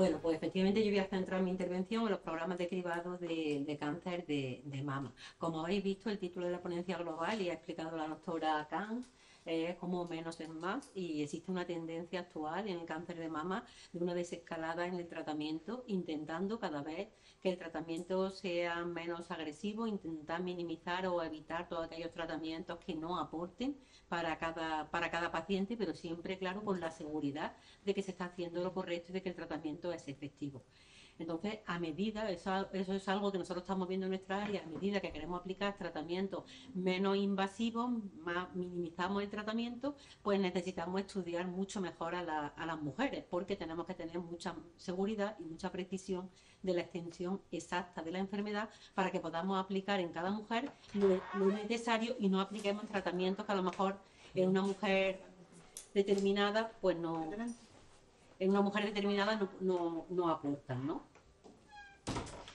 Bueno, pues efectivamente yo voy a centrar mi intervención en los programas de cribado de cáncer de mama. Como habéis visto, el título de la ponencia global y ha explicado la doctora Khan, es como menos es más y existe una tendencia actual en el cáncer de mama de una desescalada en el tratamiento, intentando cada vez que el tratamiento sea menos agresivo, intentar minimizar o evitar todos aquellos tratamientos que no aporten para cada paciente, pero siempre, claro, con la seguridad de que se está haciendo lo correcto y de que el tratamiento es efectivo. Entonces, a medida, eso es algo que nosotros estamos viendo en nuestra área, a medida que queremos aplicar tratamientos menos invasivos, más minimizamos el tratamiento, pues necesitamos estudiar mucho mejor a las mujeres, porque tenemos que tener mucha seguridad y mucha precisión de la extensión exacta de la enfermedad para que podamos aplicar en cada mujer lo necesario y no apliquemos tratamientos que a lo mejor en una mujer determinada, pues no, en una mujer determinada no aportan, ¿no?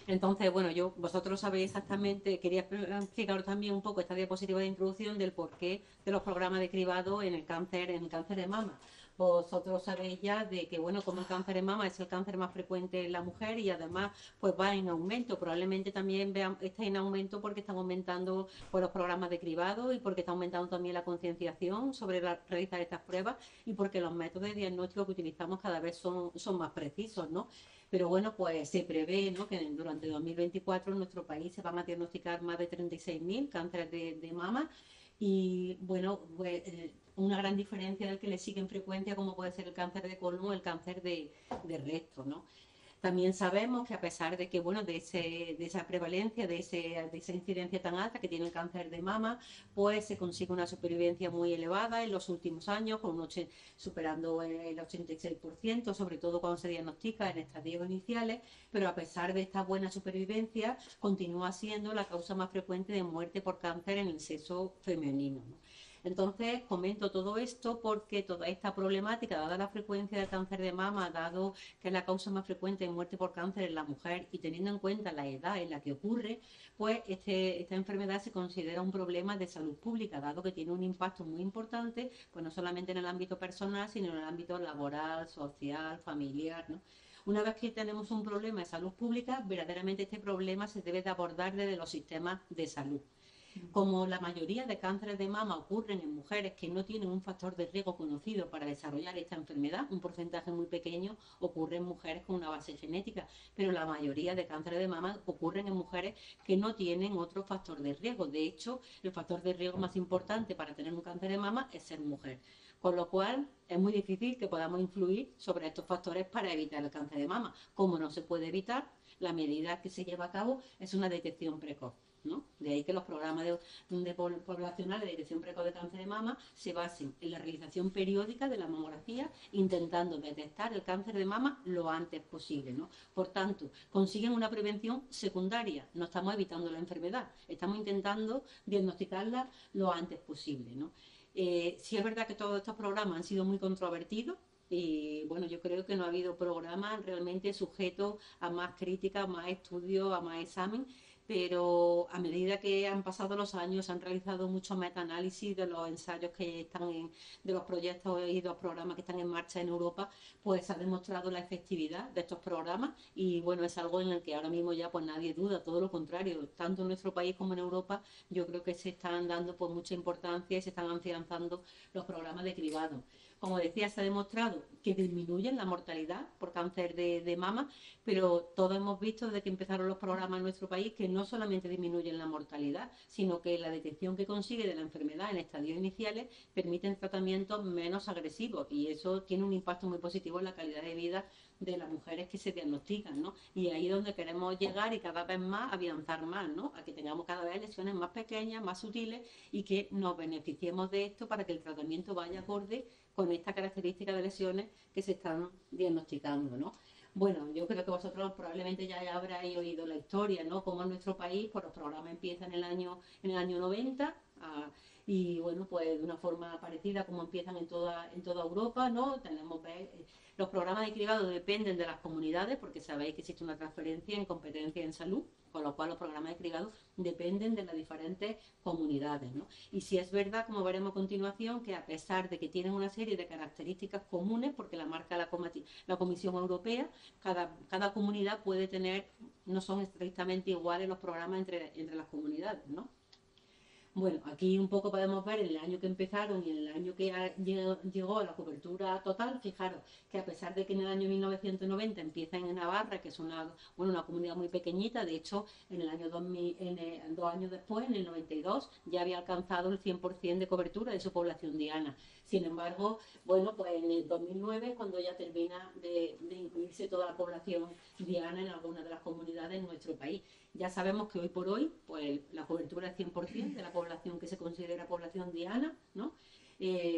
Entonces, bueno, vosotros sabéis exactamente, quería explicaros también un poco esta diapositiva de introducción del porqué de los programas de cribado en el cáncer de mama. Vosotros sabéis ya de que, bueno, como el cáncer de mama es el cáncer más frecuente en la mujer y además pues va en aumento. Probablemente también está en aumento porque están aumentando pues, los programas de cribado y porque está aumentando también la concienciación sobre realizar estas pruebas y porque los métodos de diagnóstico que utilizamos cada vez son más precisos, ¿no? Pero bueno, pues se prevé, ¿no?, que durante 2024 en nuestro país se van a diagnosticar más de 36.000 cánceres de mama y bueno, pues, una gran diferencia del que le sigue en frecuencia como puede ser el cáncer de colon o el cáncer de recto, ¿no? También sabemos que a pesar de que, bueno, de esa prevalencia, de esa incidencia tan alta que tiene el cáncer de mama, pues se consigue una supervivencia muy elevada en los últimos años, superando el 86%, sobre todo cuando se diagnostica en estadios iniciales, pero a pesar de esta buena supervivencia, continúa siendo la causa más frecuente de muerte por cáncer en el sexo femenino, ¿no? Entonces, comento todo esto porque toda esta problemática, dada la frecuencia de cáncer de mama, dado que es la causa más frecuente de muerte por cáncer en la mujer y teniendo en cuenta la edad en la que ocurre, pues esta enfermedad se considera un problema de salud pública, dado que tiene un impacto muy importante, pues no solamente en el ámbito personal, sino en el ámbito laboral, social, familiar, ¿no? Una vez que tenemos un problema de salud pública, verdaderamente este problema se debe de abordar desde los sistemas de salud. Como la mayoría de cánceres de mama ocurren en mujeres que no tienen un factor de riesgo conocido para desarrollar esta enfermedad, un porcentaje muy pequeño ocurre en mujeres con una base genética, pero la mayoría de cánceres de mama ocurren en mujeres que no tienen otro factor de riesgo. De hecho, el factor de riesgo más importante para tener un cáncer de mama es ser mujer. Con lo cual, es muy difícil que podamos influir sobre estos factores para evitar el cáncer de mama. Como no se puede evitar, la medida que se lleva a cabo es una detección precoz, ¿no? De ahí que los programas poblacionales de detección precoz de cáncer de mama se basen en la realización periódica de la mamografía, intentando detectar el cáncer de mama lo antes posible, ¿no? Por tanto, consiguen una prevención secundaria, no estamos evitando la enfermedad, estamos intentando diagnosticarla lo antes posible, ¿no? Sí es verdad que todos estos programas han sido muy controvertidos, y bueno, yo creo que no ha habido programa realmente sujeto a más crítica, a más estudios, a más examen, pero a medida que han pasado los años, han realizado muchos metaanálisis de los ensayos que están de los proyectos y de los programas que están en marcha en Europa, pues se ha demostrado la efectividad de estos programas y bueno, es algo en el que ahora mismo ya pues nadie duda, todo lo contrario, tanto en nuestro país como en Europa, yo creo que se están dando pues mucha importancia y se están afianzando los programas de cribado. Como decía, se ha demostrado que disminuyen la mortalidad por cáncer de mama, pero todos hemos visto desde que empezaron los programas en nuestro país que no solamente disminuyen la mortalidad, sino que la detección que consigue de la enfermedad en estadios iniciales permiten tratamientos menos agresivos y eso tiene un impacto muy positivo en la calidad de vida de las mujeres que se diagnostican, ¿no? Y ahí es donde queremos llegar y cada vez más avanzar más, ¿no? A que tengamos cada vez lesiones más pequeñas, más sutiles y que nos beneficiemos de esto para que el tratamiento vaya acorde con esta característica de lesiones que se están diagnosticando, ¿no? Bueno, yo creo que vosotros probablemente ya habréis oído la historia, ¿no? Como en nuestro país, pues los programas empiezan en el año 90 Y bueno, pues de una forma parecida como empiezan en toda Europa, ¿no? Los programas de cribado dependen de las comunidades, porque sabéis que existe una transferencia en competencia en salud, con lo cual los programas de cribado dependen de las diferentes comunidades, ¿no? Y si es verdad, como veremos a continuación, que a pesar de que tienen una serie de características comunes, porque la marca la Comisión Europea, cada comunidad puede tener, no son estrictamente iguales los programas entre las comunidades, ¿no? Bueno, aquí un poco podemos ver el año que empezaron y el año que llegó a la cobertura total. Fijaros que a pesar de que en el año 1990 empieza en Navarra, que es una comunidad muy pequeñita, de hecho en el año 2000, 2 años después, en el 92, ya había alcanzado el 100% de cobertura de su población diana. Sin embargo, bueno, pues en el 2009 cuando ya termina de incluirse toda la población diana en algunas de las comunidades en nuestro país. Ya sabemos que hoy por hoy pues la cobertura es 100% de la población que se considera población diana, ¿no?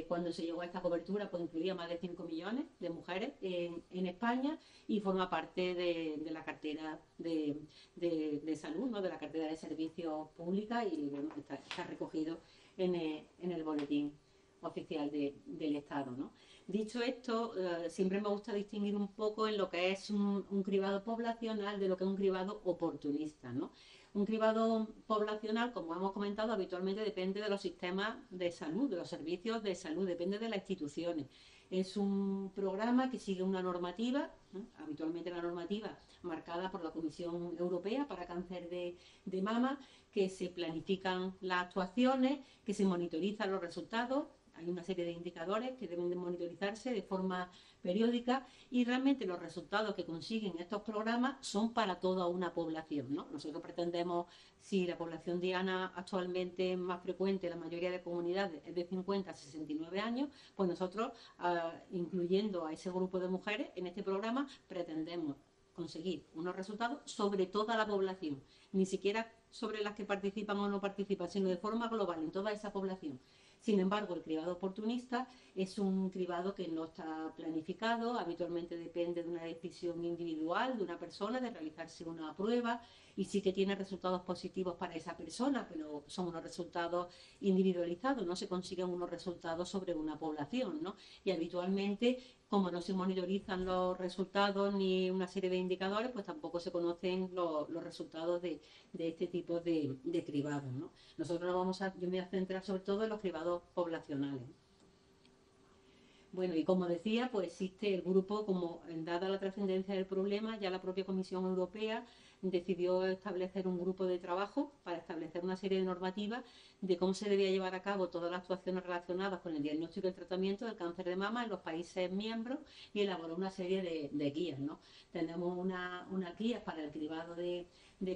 Cuando se llegó a esta cobertura pues incluía más de 5 millones de mujeres en España y forma parte de la cartera de salud, ¿no? De la cartera de servicios públicos y bueno, está recogido en el boletín oficial del Estado, ¿no? Dicho esto, siempre me gusta distinguir un poco en lo que es un cribado poblacional de lo que es un cribado oportunista, ¿no? Un cribado poblacional, como hemos comentado, habitualmente depende de los sistemas de salud, de los servicios de salud, depende de las instituciones. Es un programa que sigue una normativa, ¿no? Habitualmente la normativa marcada por la Comisión Europea para cáncer de mama, que se planifican las actuaciones, que se monitorizan los resultados. Hay una serie de indicadores que deben de monitorizarse de forma periódica y realmente los resultados que consiguen estos programas son para toda una población, ¿no? Nosotros pretendemos, si la población diana actualmente más frecuente, la mayoría de comunidades es de 50 a 69 años, pues nosotros, incluyendo a ese grupo de mujeres en este programa, pretendemos conseguir unos resultados sobre toda la población, ni siquiera sobre las que participan o no participan, sino de forma global en toda esa población. Sin embargo, el cribado oportunista es un cribado que no está planificado, habitualmente depende de una decisión individual de una persona, de realizarse una prueba y sí que tiene resultados positivos para esa persona, pero son unos resultados individualizados, no se consiguen unos resultados sobre una población, ¿no? Y habitualmente, como no se monitorizan los resultados ni una serie de indicadores, pues tampoco se conocen los resultados de este tipo de cribados, ¿no? Nosotros yo me voy a centrar sobre todo en los cribados poblacionales. Bueno, y como decía, pues existe el grupo, como dada la trascendencia del problema, ya la propia Comisión Europea decidió establecer un grupo de trabajo para establecer una serie de normativas de cómo se debía llevar a cabo todas las actuaciones relacionadas con el diagnóstico y el tratamiento del cáncer de mama en los países miembros y elaboró una serie de guías, ¿no? Tenemos unas guías para el cribado de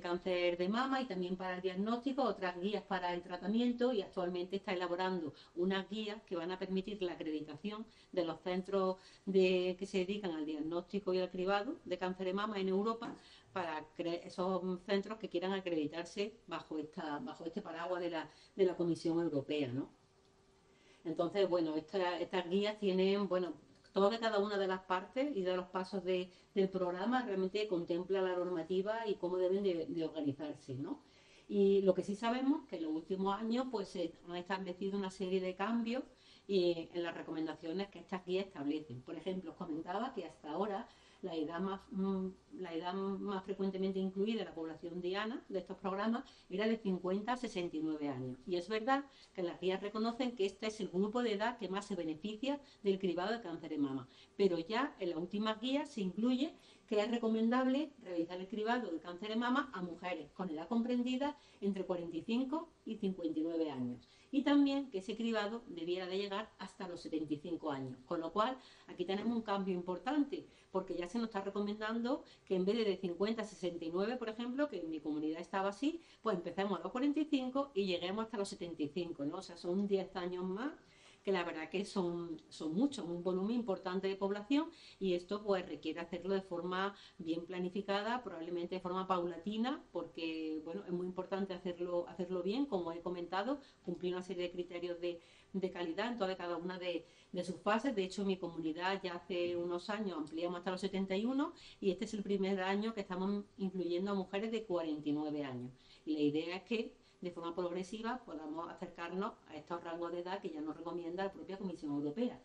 cáncer de mama y también para el diagnóstico, otras guías para el tratamiento y actualmente está elaborando unas guías que van a permitir la acreditación de los centros que se dedican al diagnóstico y al cribado de cáncer de mama en Europa para esos centros que quieran acreditarse bajo este paraguas de la Comisión Europea, ¿no? Entonces, bueno, estas guías tienen, bueno, toda cada una de las partes y de los pasos del programa realmente contempla la normativa y cómo deben de organizarse, ¿no? Y lo que sí sabemos que en los últimos años pues se han establecido una serie de cambios en las recomendaciones que estas guías establecen. Por ejemplo, os comentaba que hasta ahora la edad más frecuentemente incluida en la población diana de estos programas era de 50 a 69 años. Y es verdad que las guías reconocen que este es el grupo de edad que más se beneficia del cribado de cáncer de mama. Pero ya en las últimas guías se incluye que es recomendable realizar el cribado de cáncer de mama a mujeres con edad comprendida entre 45 y 59 años. Y también que ese cribado debiera de llegar hasta los 75 años. Con lo cual, aquí tenemos un cambio importante, porque ya se nos está recomendando que en vez de 50 a 69, por ejemplo, que en mi comunidad estaba así, pues empecemos a los 45 y lleguemos hasta los 75, ¿no? O sea, son 10 años más que la verdad que son muchos, un volumen importante de población y esto pues requiere hacerlo de forma bien planificada, probablemente de forma paulatina, porque bueno, es muy importante hacerlo bien, como he comentado, cumplir una serie de criterios de calidad en toda cada una de sus fases. De hecho, en mi comunidad ya hace unos años ampliamos hasta los 71 y este es el primer año que estamos incluyendo a mujeres de 49 años. Y la idea es que de forma progresiva podamos acercarnos a estos rangos de edad que ya nos recomienda la propia Comisión Europea.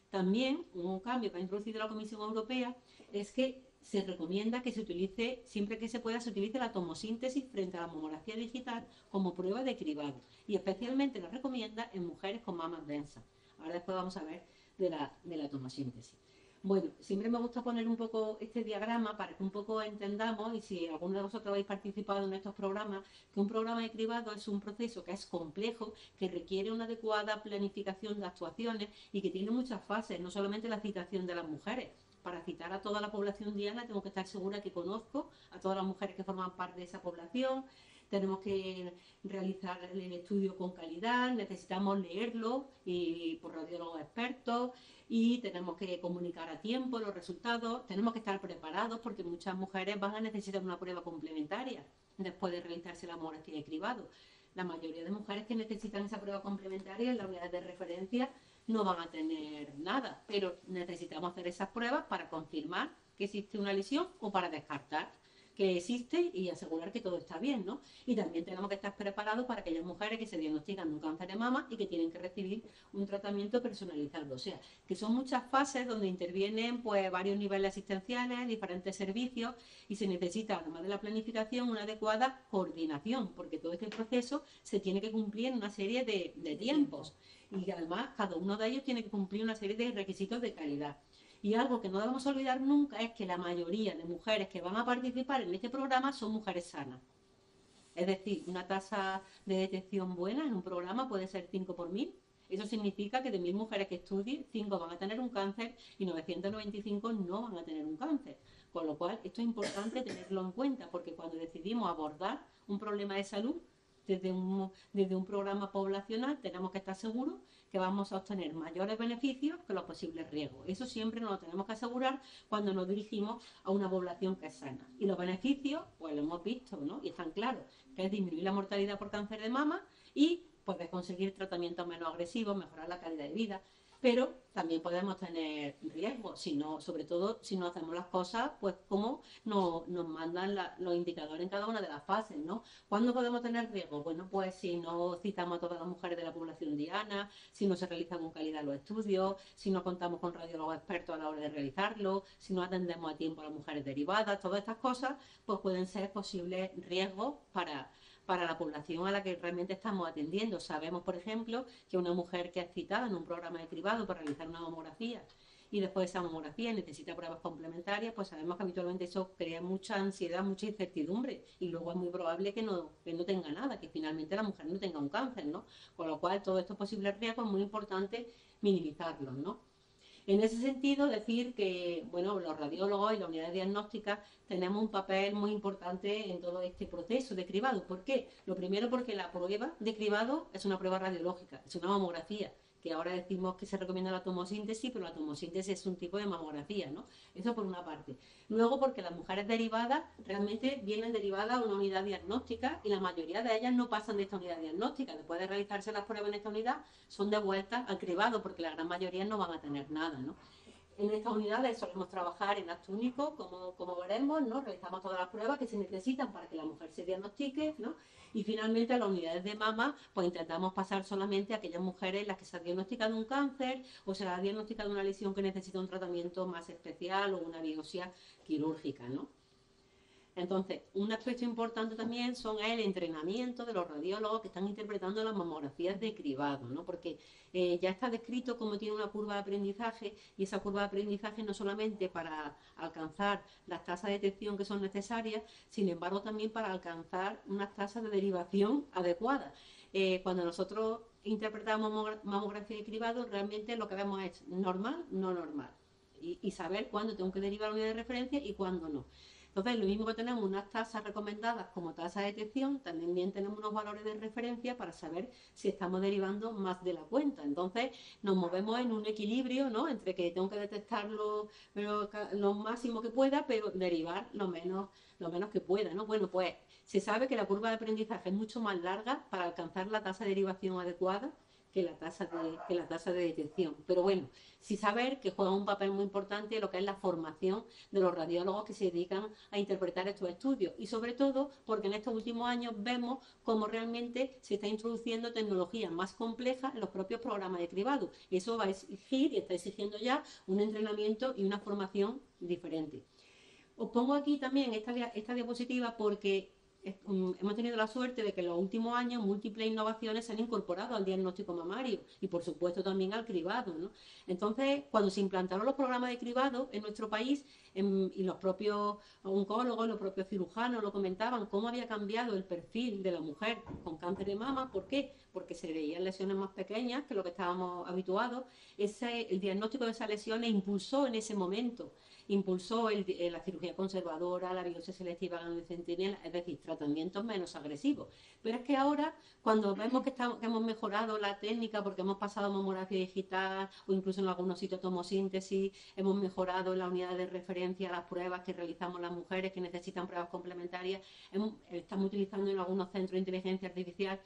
También un cambio que ha introducido la Comisión Europea es que se recomienda que se utilice, siempre que se pueda, se utilice la tomosíntesis frente a la mamografía digital como prueba de cribado, y especialmente la recomienda en mujeres con mamas densas. Ahora después vamos a ver de la tomosíntesis. Bueno, siempre me gusta poner un poco este diagrama para que un poco entendamos, y si alguno de vosotros habéis participado en estos programas, que un programa de cribado es un proceso que es complejo, que requiere una adecuada planificación de actuaciones y que tiene muchas fases, no solamente la citación de las mujeres. Para citar a toda la población diana tengo que estar segura que conozco a todas las mujeres que forman parte de esa población. Tenemos que realizar el estudio con calidad, necesitamos leerlo y por radiólogos expertos, y tenemos que comunicar a tiempo los resultados, tenemos que estar preparados porque muchas mujeres van a necesitar una prueba complementaria después de realizarse la mamografía de cribado. La mayoría de mujeres que necesitan esa prueba complementaria en la unidad de referencia no van a tener nada, pero necesitamos hacer esas pruebas para confirmar que existe una lesión o para descartar que existe y asegurar que todo está bien, ¿no? Y también tenemos que estar preparados para aquellas mujeres que se diagnostican un cáncer de mama y que tienen que recibir un tratamiento personalizado. O sea, que son muchas fases donde intervienen pues varios niveles asistenciales, diferentes servicios, y se necesita, además de la planificación, una adecuada coordinación, porque todo este proceso se tiene que cumplir en una serie de tiempos. Y además cada uno de ellos tiene que cumplir una serie de requisitos de calidad. Y algo que no debemos olvidar nunca es que la mayoría de mujeres que van a participar en este programa son mujeres sanas. Es decir, una tasa de detección buena en un programa puede ser 5 por 1000. Eso significa que de 1000 mujeres que estudien, 5 van a tener un cáncer y 995 no van a tener un cáncer. Con lo cual, esto es importante tenerlo en cuenta, porque cuando decidimos abordar un problema de salud desde un programa poblacional, tenemos que estar seguros que vamos a obtener mayores beneficios que los posibles riesgos. Eso siempre nos lo tenemos que asegurar cuando nos dirigimos a una población que es sana. Y los beneficios, pues lo hemos visto, ¿no? Y están claros, que es disminuir la mortalidad por cáncer de mama y pues conseguir tratamientos menos agresivos, mejorar la calidad de vida. Pero también podemos tener riesgos, sobre todo si no hacemos las cosas pues como nos mandan los indicadores en cada una de las fases, ¿no? ¿Cuándo podemos tener riesgos? Bueno, pues si no citamos a todas las mujeres de la población diana, si no se realizan con calidad los estudios, si no contamos con radiólogos expertos a la hora de realizarlo, si no atendemos a tiempo a las mujeres derivadas, todas estas cosas pues pueden ser posibles riesgos para la población a la que realmente estamos atendiendo. Sabemos, por ejemplo, que una mujer que es citada en un programa de cribado para realizar una mamografía y después de esa mamografía necesita pruebas complementarias, pues sabemos que habitualmente eso crea mucha ansiedad, mucha incertidumbre, y luego es muy probable que no tenga nada, que finalmente la mujer no tenga un cáncer, ¿no? Con lo cual, todos estos posibles riesgos es muy importante minimizarlos, ¿no? En ese sentido, decir que bueno, los radiólogos y la unidad diagnóstica tenemos un papel muy importante en todo este proceso de cribado. ¿Por qué? Lo primero, porque la prueba de cribado es una prueba radiológica, es una mamografía, que ahora decimos que se recomienda la tomosíntesis, pero la tomosíntesis es un tipo de mamografía, ¿no? Eso por una parte. Luego, porque las mujeres derivadas realmente vienen derivadas a una unidad diagnóstica y la mayoría de ellas no pasan de esta unidad diagnóstica. Después de realizarse las pruebas en esta unidad, son devueltas al cribado, porque la gran mayoría no van a tener nada, ¿no? En estas unidades solemos trabajar en acto único, como veremos, ¿no? Realizamos todas las pruebas que se necesitan para que la mujer se diagnostique, ¿no? Y finalmente a las unidades de mama, pues intentamos pasar solamente a aquellas mujeres en las que se ha diagnosticado un cáncer o se ha diagnosticado una lesión que necesita un tratamiento más especial o una biopsia quirúrgica, ¿no? Entonces, un aspecto importante también son el entrenamiento de los radiólogos que están interpretando las mamografías de cribado, ¿no? Porque ya está descrito cómo tiene una curva de aprendizaje, y esa curva de aprendizaje no solamente para alcanzar las tasas de detección que son necesarias, sin embargo también para alcanzar unas tasas de derivación adecuadas. Cuando nosotros interpretamos mamografía de cribado, realmente lo que vemos es normal, no normal, y saber cuándo tengo que derivar a unidad de referencia y cuándo no. Entonces, lo mismo que tenemos unas tasas recomendadas como tasa de detección, también tenemos unos valores de referencia para saber si estamos derivando más de la cuenta. Entonces, nos movemos en un equilibrio, ¿no? Entre que tengo que detectar lo máximo que pueda, pero derivar lo menos que pueda, ¿no? Bueno, pues se sabe que la curva de aprendizaje es mucho más larga para alcanzar la tasa de derivación adecuada que la tasa de detección. Pero bueno, sí saber que juega un papel muy importante en lo que es la formación de los radiólogos que se dedican a interpretar estos estudios y sobre todo porque en estos últimos años vemos cómo realmente se está introduciendo tecnología más compleja en los propios programas de cribado. Eso va a exigir y está exigiendo ya un entrenamiento y una formación diferente. Os pongo aquí también esta diapositiva porque hemos tenido la suerte de que en los últimos años múltiples innovaciones se han incorporado al diagnóstico mamario y por supuesto también al cribado, ¿no? Entonces, cuando se implantaron los programas de cribado en nuestro país y los propios oncólogos, los propios cirujanos lo comentaban, cómo había cambiado el perfil de la mujer con cáncer de mama. ¿Por qué? Porque se veían lesiones más pequeñas que lo que estábamos habituados. El diagnóstico de esas lesiones impulsó en ese momento impulsó la cirugía conservadora, la biopsia selectiva de centinela, es decir, tratamientos menos agresivos. Pero es que ahora, cuando vemos que hemos mejorado la técnica, porque hemos pasado a mamografía digital o incluso en algunos sitios tomosíntesis, hemos mejorado en la unidad de referencia las pruebas que realizamos las mujeres que necesitan pruebas complementarias, estamos utilizando en algunos centros de inteligencia artificial,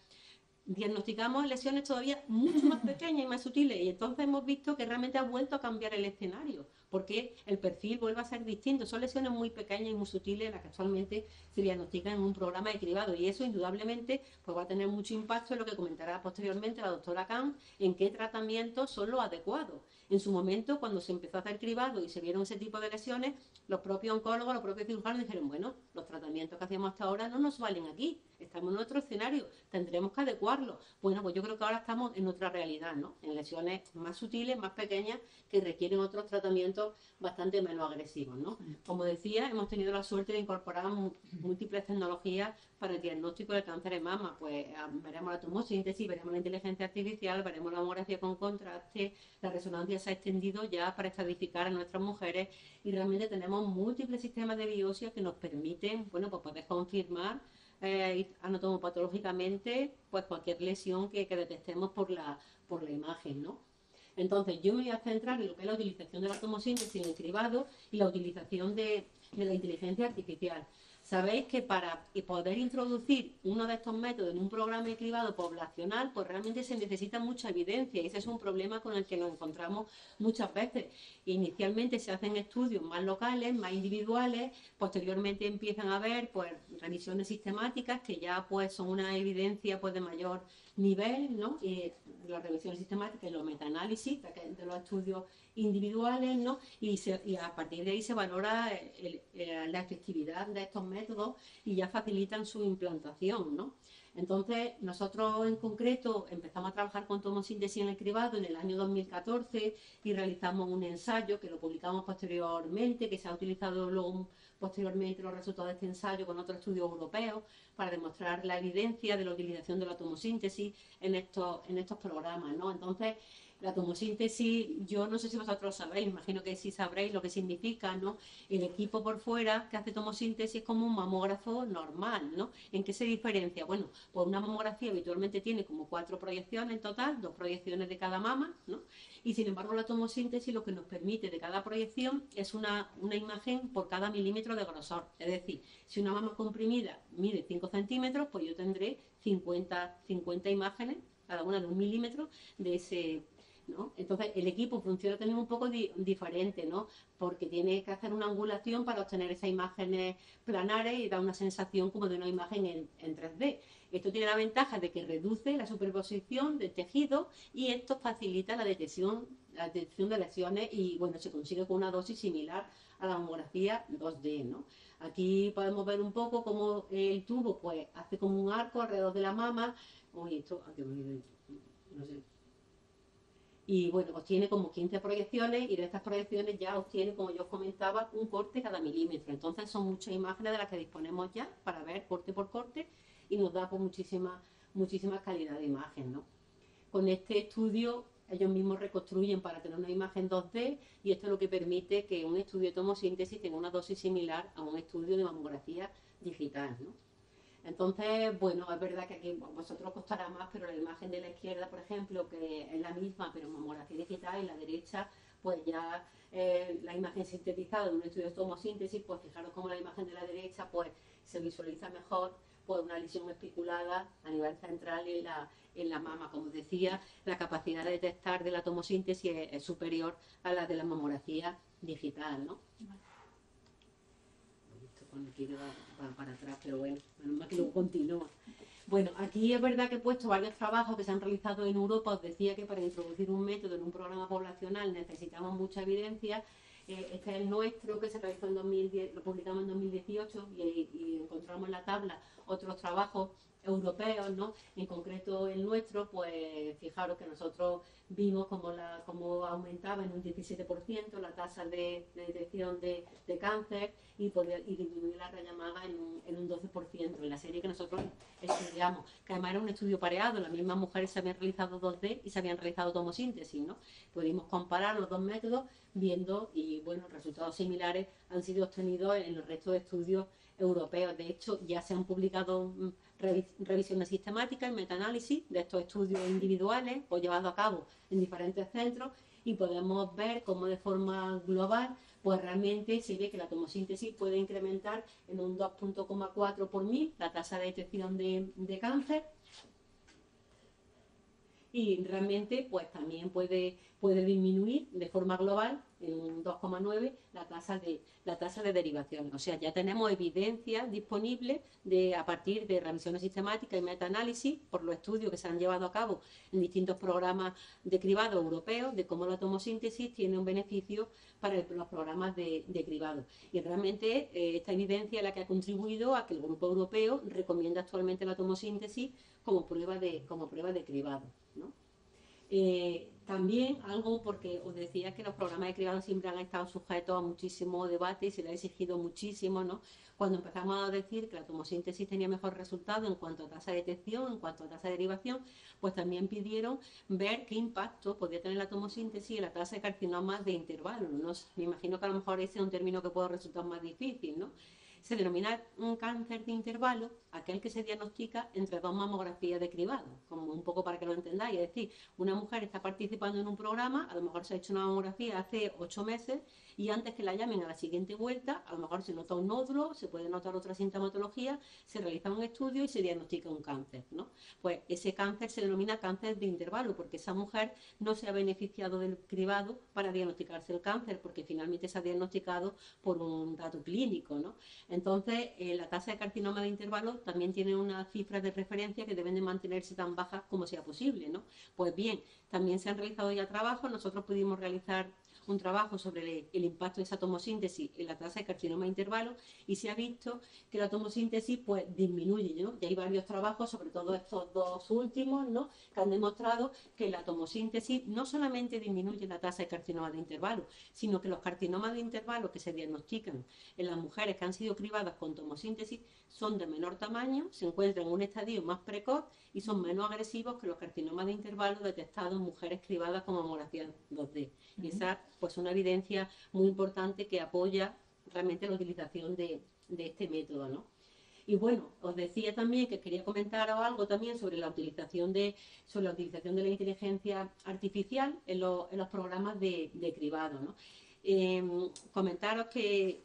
diagnosticamos lesiones todavía mucho más pequeñas y más sutiles y entonces hemos visto que realmente ha vuelto a cambiar el escenario porque el perfil vuelve a ser distinto. Son lesiones muy pequeñas y muy sutiles las que actualmente se diagnostican en un programa de cribado y eso indudablemente pues va a tener mucho impacto en lo que comentará posteriormente la doctora Khan en qué tratamientos son los adecuados. En su momento, cuando se empezó a hacer cribado y se vieron ese tipo de lesiones, los propios oncólogos, los propios cirujanos dijeron, bueno, los tratamientos que hacíamos hasta ahora no nos valen aquí, estamos en otro escenario, tendremos que adecuarlo. Bueno, pues yo creo que ahora estamos en otra realidad, ¿no? En lesiones más sutiles, más pequeñas, que requieren otros tratamientos bastante menos agresivos, ¿no? Como decía, hemos tenido la suerte de incorporar múltiples tecnologías para el diagnóstico del cáncer de mama. Pues veremos la tomosíntesis, veremos la inteligencia artificial, veremos la mamografía con contraste, la resonancia se ha extendido ya para estadificar a nuestras mujeres y realmente tenemos múltiples sistemas de biopsia que nos permiten, bueno, pues poder confirmar anatomopatológicamente pues cualquier lesión que detectemos por la imagen, ¿no? Entonces, yo me voy a centrar en lo que es la utilización de la tomosíntesis en el cribado y la utilización de la inteligencia artificial. Sabéis que para poder introducir uno de estos métodos en un programa de cribado poblacional, pues realmente se necesita mucha evidencia y ese es un problema con el que nos encontramos muchas veces. Inicialmente se hacen estudios más locales, más individuales, posteriormente empiezan a haber pues revisiones sistemáticas que ya pues son una evidencia pues de mayor nivel, ¿no? Las revisiones sistemáticas y los metaanálisis de los estudios individuales, ¿no? Y a partir de ahí se valora la efectividad de estos métodos y ya facilitan su implantación, ¿no? Entonces, nosotros en concreto empezamos a trabajar con tomosíntesis en el cribado en el año 2014 y realizamos un ensayo que lo publicamos posteriormente, que se ha utilizado luego posteriormente los resultados de este ensayo con otros estudios europeos para demostrar la evidencia de la utilización de la tomosíntesis en estos programas, ¿no? Entonces, la tomosíntesis, yo no sé si vosotros sabéis, imagino que sí sabréis lo que significa, ¿no? El equipo por fuera que hace tomosíntesis es como un mamógrafo normal, ¿no? ¿En qué se diferencia? Bueno, pues una mamografía habitualmente tiene como 4 proyecciones en total, 2 proyecciones de cada mama, ¿no? Y sin embargo la tomosíntesis lo que nos permite de cada proyección es una imagen por cada milímetro de grosor. Es decir, si una mama comprimida mide 5 centímetros, pues yo tendré 50 imágenes, cada una de 1 milímetro de ese, ¿no? Entonces el equipo funciona también un poco diferente, ¿no? Porque tiene que hacer una angulación para obtener esas imágenes planares y da una sensación como de una imagen en 3D. Esto tiene la ventaja de que reduce la superposición del tejido y esto facilita la detección de lesiones y bueno, se consigue con una dosis similar a la mamografía 2D, ¿no? Aquí podemos ver un poco cómo el tubo pues hace como un arco alrededor de la mama. Uy, esto, no sé. Y bueno, obtiene como 15 proyecciones y de estas proyecciones ya obtiene, como yo os comentaba, un corte cada milímetro. Entonces son muchas imágenes de las que disponemos ya para ver corte por corte y nos da pues muchísima calidad de imagen, ¿no? Con este estudio ellos mismos reconstruyen para tener una imagen 2D y esto es lo que permite que un estudio de tomosíntesis tenga una dosis similar a un estudio de mamografía digital, ¿no? Entonces, bueno, es verdad que aquí a vosotros costará más, pero la imagen de la izquierda, por ejemplo, que es la misma, pero mamografía digital, y la derecha, pues ya la imagen sintetizada de un estudio de tomosíntesis, pues fijaros cómo la imagen de la derecha, pues se visualiza mejor pues una lesión especulada a nivel central en la mama. Como decía, la capacidad de detectar de la tomosíntesis es superior a la de la mamografía digital, ¿no? Esto con aquí va para atrás, pero bueno, menos mal que luego continúa. Bueno, aquí es verdad que he puesto varios trabajos que se han realizado en Europa. Os decía que para introducir un método en un programa poblacional necesitamos mucha evidencia. Este es el nuestro, que se realizó en 2010, lo publicamos en 2018 y encontramos en la tabla otros trabajos europeos, ¿no? En concreto el nuestro, pues fijaros que nosotros vimos cómo aumentaba en un 17% la tasa de detección de cáncer y disminuir la raya maga en un 12% en la serie que nosotros estudiamos, que además era un estudio pareado, las mismas mujeres se habían realizado 2D y se habían realizado tomosíntesis, ¿no? Pudimos comparar los dos métodos viendo y bueno, resultados similares han sido obtenidos en los restos de estudios europeos. De hecho, ya se han publicado revisiones sistemáticas y metaanálisis de estos estudios individuales o llevados a cabo en diferentes centros y podemos ver cómo de forma global pues realmente se ve que la tomosíntesis puede incrementar en un 2,4 por mil la tasa de detección de cáncer y realmente pues también puede disminuir de forma global en un 2,9 la tasa de derivación. O sea, ya tenemos evidencia disponible a partir de revisiones sistemáticas y metaanálisis por los estudios que se han llevado a cabo en distintos programas de cribado europeos de cómo la tomosíntesis tiene un beneficio para los programas de cribado. Y realmente esta evidencia es la que ha contribuido a que el Grupo Europeo recomienda actualmente la tomosíntesis como prueba de cribado, ¿no? También algo, porque os decía que los programas de cribado siempre han estado sujetos a muchísimo debate y se le ha exigido muchísimo, ¿no? Cuando empezamos a decir que la tomosíntesis tenía mejor resultado en cuanto a tasa de detección, en cuanto a tasa de derivación, pues también pidieron ver qué impacto podía tener la tomosíntesis en la tasa de carcinomas de intervalo, ¿no? Me imagino que a lo mejor ese es un término que puede resultar más difícil, ¿no? Se denomina un cáncer de intervalo aquel que se diagnostica entre dos mamografías de cribado, como un poco para que lo entendáis. Es decir, una mujer está participando en un programa, a lo mejor se ha hecho una mamografía hace 8 meses y antes que la llamen a la siguiente vuelta, a lo mejor se nota un nódulo, se puede notar otra sintomatología, se realiza un estudio y se diagnostica un cáncer, ¿no? Pues ese cáncer se denomina cáncer de intervalo porque esa mujer no se ha beneficiado del cribado para diagnosticarse el cáncer porque finalmente se ha diagnosticado por un dato clínico, ¿no? Entonces, la tasa de carcinoma de intervalo también tiene unas cifras de referencia que deben de mantenerse tan bajas como sea posible, ¿no? Pues bien, también se han realizado ya trabajos, nosotros pudimos realizar un trabajo sobre el impacto de esa tomosíntesis en la tasa de carcinoma de intervalo y se ha visto que la tomosíntesis pues disminuye, ¿no? Y hay varios trabajos, sobre todo estos dos últimos, ¿no? Que han demostrado que la tomosíntesis no solamente disminuye la tasa de carcinoma de intervalo, sino que los carcinomas de intervalo que se diagnostican en las mujeres que han sido cribadas con tomosíntesis son de menor tamaño, se encuentran en un estadio más precoz y son menos agresivos que los carcinomas de intervalo detectados en mujeres cribadas con mamografía 2D. Y esa pues una evidencia muy importante que apoya realmente la utilización de este método, ¿no? Y bueno, os decía también que quería comentaros algo también sobre la utilización de la inteligencia artificial en los programas de cribado, ¿no? Comentaros que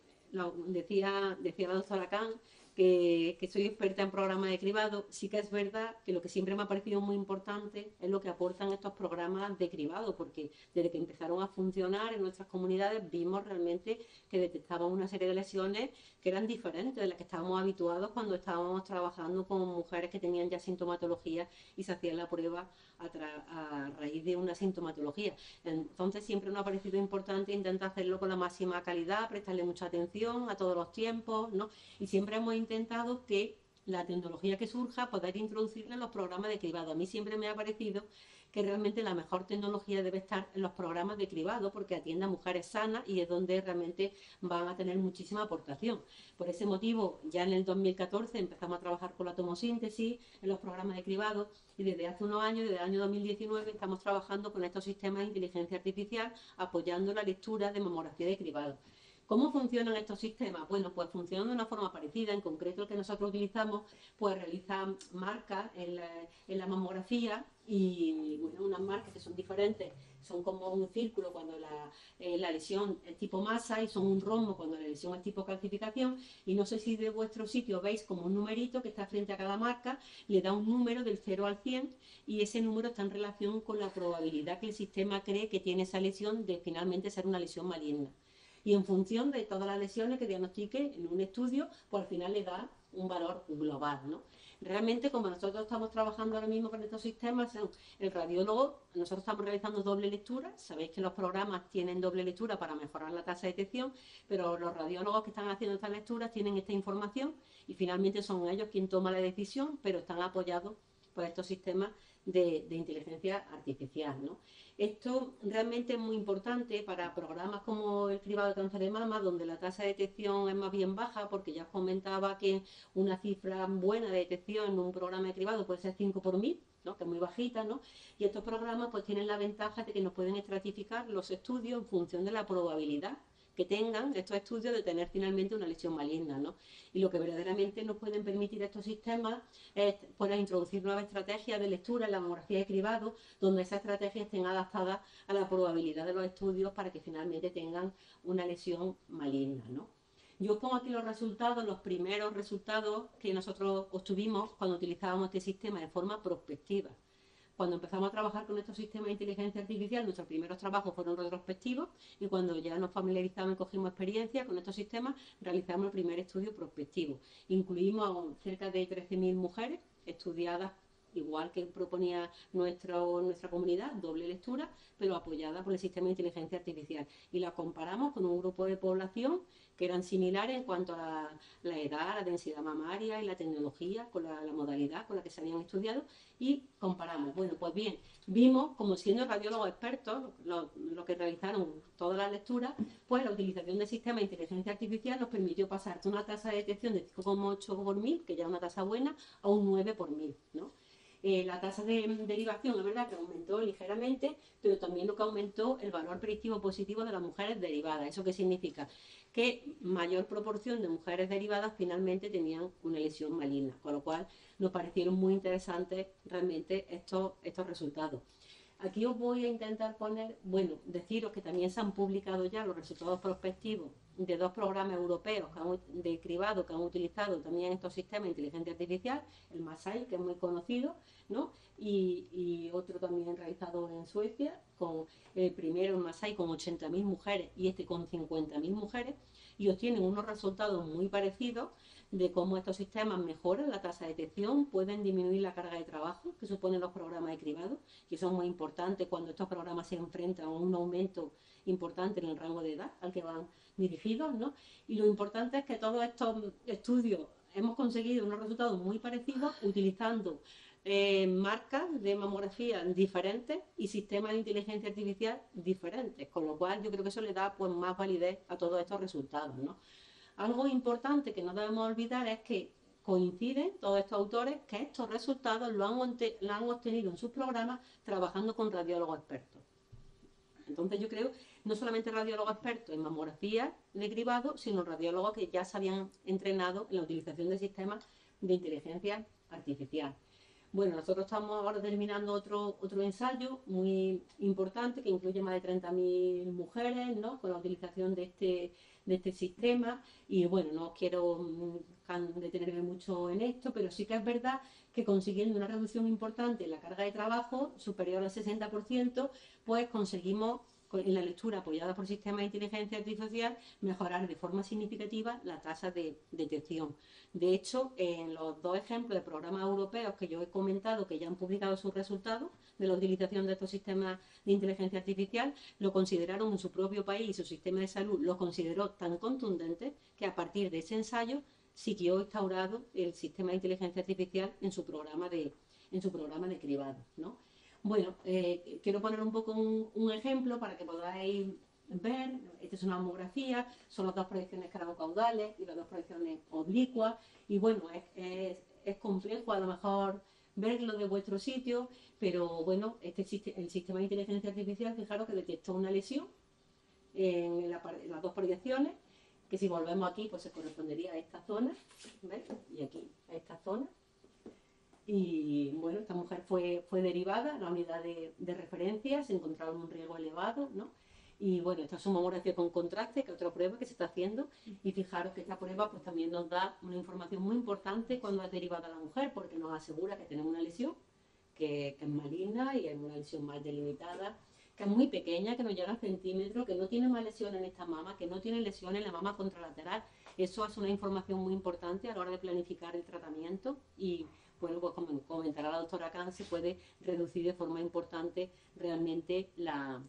decía la doctora Khan que soy experta en programas de cribado. Sí que es verdad que lo que siempre me ha parecido muy importante es lo que aportan estos programas de cribado, porque desde que empezaron a funcionar en nuestras comunidades vimos realmente que detectaban una serie de lesiones que eran diferentes de las que estábamos habituados cuando estábamos trabajando con mujeres que tenían ya sintomatología y se hacían la prueba a raíz de una sintomatología. Entonces siempre nos ha parecido importante intentar hacerlo con la máxima calidad, prestarle mucha atención a todos los tiempos, ¿no? Y siempre hemos intentado que la tecnología que surja poder introducirla en los programas de cribado. A mí siempre me ha parecido que realmente la mejor tecnología debe estar en los programas de cribado porque atiende a mujeres sanas y es donde realmente van a tener muchísima aportación. Por ese motivo, ya en el 2014 empezamos a trabajar con la tomosíntesis en los programas de cribado y desde hace unos años, desde el año 2019, estamos trabajando con estos sistemas de inteligencia artificial apoyando la lectura de mamografía de cribado. ¿Cómo funcionan estos sistemas? Bueno, pues funcionan de una forma parecida. En concreto, el que nosotros utilizamos, pues realiza marcas en la mamografía y, bueno, unas marcas que son diferentes. Son como un círculo cuando la lesión es tipo masa y son un rombo cuando la lesión es tipo calcificación. Y no sé si de vuestro sitio veis como un numerito que está frente a cada marca, le da un número del 0 al 100 y ese número está en relación con la probabilidad que el sistema cree que tiene esa lesión de finalmente ser una lesión maligna. Y en función de todas las lesiones que diagnostique en un estudio, pues al final le da un valor global, ¿no? Realmente, como nosotros estamos trabajando ahora mismo con estos sistemas, el radiólogo, nosotros estamos realizando doble lectura. Sabéis que los programas tienen doble lectura para mejorar la tasa de detección, pero los radiólogos que están haciendo estas lecturas tienen esta información y finalmente son ellos quienes toman la decisión, pero están apoyados por estos sistemas de inteligencia artificial, ¿no? Esto realmente es muy importante para programas como el cribado de cáncer de mama, donde la tasa de detección es más bien baja, porque ya os comentaba que una cifra buena de detección en un programa de cribado puede ser 5 por 1000, ¿no? Que es muy bajita, ¿no? Y estos programas pues tienen la ventaja de que nos pueden estratificar los estudios en función de la probabilidad que tengan estos estudios de tener finalmente una lesión maligna, ¿no? Y lo que verdaderamente nos pueden permitir estos sistemas es poder introducir nuevas estrategias de lectura en la mamografía de cribado, donde esas estrategias estén adaptadas a la probabilidad de los estudios para que finalmente tengan una lesión maligna, ¿no? Yo os pongo aquí los resultados, los primeros resultados que nosotros obtuvimos cuando utilizábamos este sistema de forma prospectiva. Cuando empezamos a trabajar con estos sistemas de inteligencia artificial, nuestros primeros trabajos fueron retrospectivos y cuando ya nos familiarizamos y cogimos experiencia con estos sistemas, realizamos el primer estudio prospectivo. Incluimos a cerca de 13.000 mujeres estudiadas igual que proponía nuestra comunidad, doble lectura, pero apoyada por el sistema de inteligencia artificial. Y la comparamos con un grupo de población que eran similares en cuanto a la edad, la densidad mamaria y la tecnología, con la modalidad con la que se habían estudiado, y comparamos. Bueno, pues bien, vimos, como siendo radiólogos expertos, lo que realizaron todas las lecturas, pues la utilización del sistema de inteligencia artificial nos permitió pasar de una tasa de detección de 5,8 por 1000, que ya es una tasa buena, a un 9 por 1000, ¿no? La tasa de derivación es verdad que aumentó ligeramente, pero también lo que aumentó el valor predictivo positivo de las mujeres derivadas. ¿Eso qué significa? Que mayor proporción de mujeres derivadas finalmente tenían una lesión maligna, con lo cual nos parecieron muy interesantes realmente estos resultados. Aquí os voy a intentar poner, bueno, deciros que también se han publicado ya los resultados prospectivos de dos programas europeos de cribado que han utilizado también estos sistemas de inteligencia artificial, el MASAI, que es muy conocido, ¿no? Y otro también realizado en Suecia, con el primero en MASAI con 80.000 mujeres y este con 50.000 mujeres, y obtienen unos resultados muy parecidos de cómo estos sistemas mejoran la tasa de detección, pueden disminuir la carga de trabajo que suponen los programas de cribado, que son muy importantes cuando estos programas se enfrentan a un aumento importante en el rango de edad al que van dirigidos, ¿no? Y lo importante es que todos estos estudios hemos conseguido unos resultados muy parecidos utilizando marcas de mamografía diferentes y sistemas de inteligencia artificial diferentes, con lo cual yo creo que eso le da pues más validez a todos estos resultados, ¿no? Algo importante que no debemos olvidar es que coinciden todos estos autores que estos resultados lo han obtenido en sus programas trabajando con radiólogos expertos. Entonces yo creo no solamente radiólogos expertos en mamografía de cribado, sino radiólogos que ya se habían entrenado en la utilización de sistemas de inteligencia artificial. Bueno, nosotros estamos ahora terminando otro ensayo muy importante que incluye más de 30.000 mujeres, ¿no? Con la utilización de este sistema. Y bueno, no quiero detenerme mucho en esto, pero sí que es verdad que consiguiendo una reducción importante en la carga de trabajo, superior al 60%, pues conseguimos en la lectura apoyada por sistemas de inteligencia artificial mejorar de forma significativa la tasa de detección. De hecho, en los dos ejemplos de programas europeos que yo he comentado que ya han publicado sus resultados de la utilización de estos sistemas de inteligencia artificial, lo consideraron en su propio país y su sistema de salud lo consideró tan contundente que a partir de ese ensayo siguió instaurado el sistema de inteligencia artificial en su programa de cribado, ¿no? Bueno, quiero poner un poco un ejemplo para que podáis ver. Esta es una mamografía, son las dos proyecciones cranocaudales y las dos proyecciones oblicuas. Y bueno, es complejo a lo mejor verlo de vuestro sitio, pero bueno, el sistema de inteligencia artificial, fijaros que detectó una lesión en las dos proyecciones que si volvemos aquí, pues se correspondería a esta zona, ¿ves? Y aquí, a esta zona. Y bueno, esta mujer fue derivada a la unidad de referencia, se encontraba en un riesgo elevado, ¿no? Y bueno, esta es una mamografía con contraste, que es otra prueba que se está haciendo. Y fijaros que esta prueba pues también nos da una información muy importante cuando es derivada la mujer, porque nos asegura que tenemos una lesión que es maligna y es una lesión mal delimitada, que es muy pequeña, que no llega a centímetros, que no tiene más lesiones en esta mama, que no tiene lesiones en la mama contralateral. Eso es una información muy importante a la hora de planificar el tratamiento y bueno, pues como comentará la doctora Khan, se puede reducir de forma importante realmente la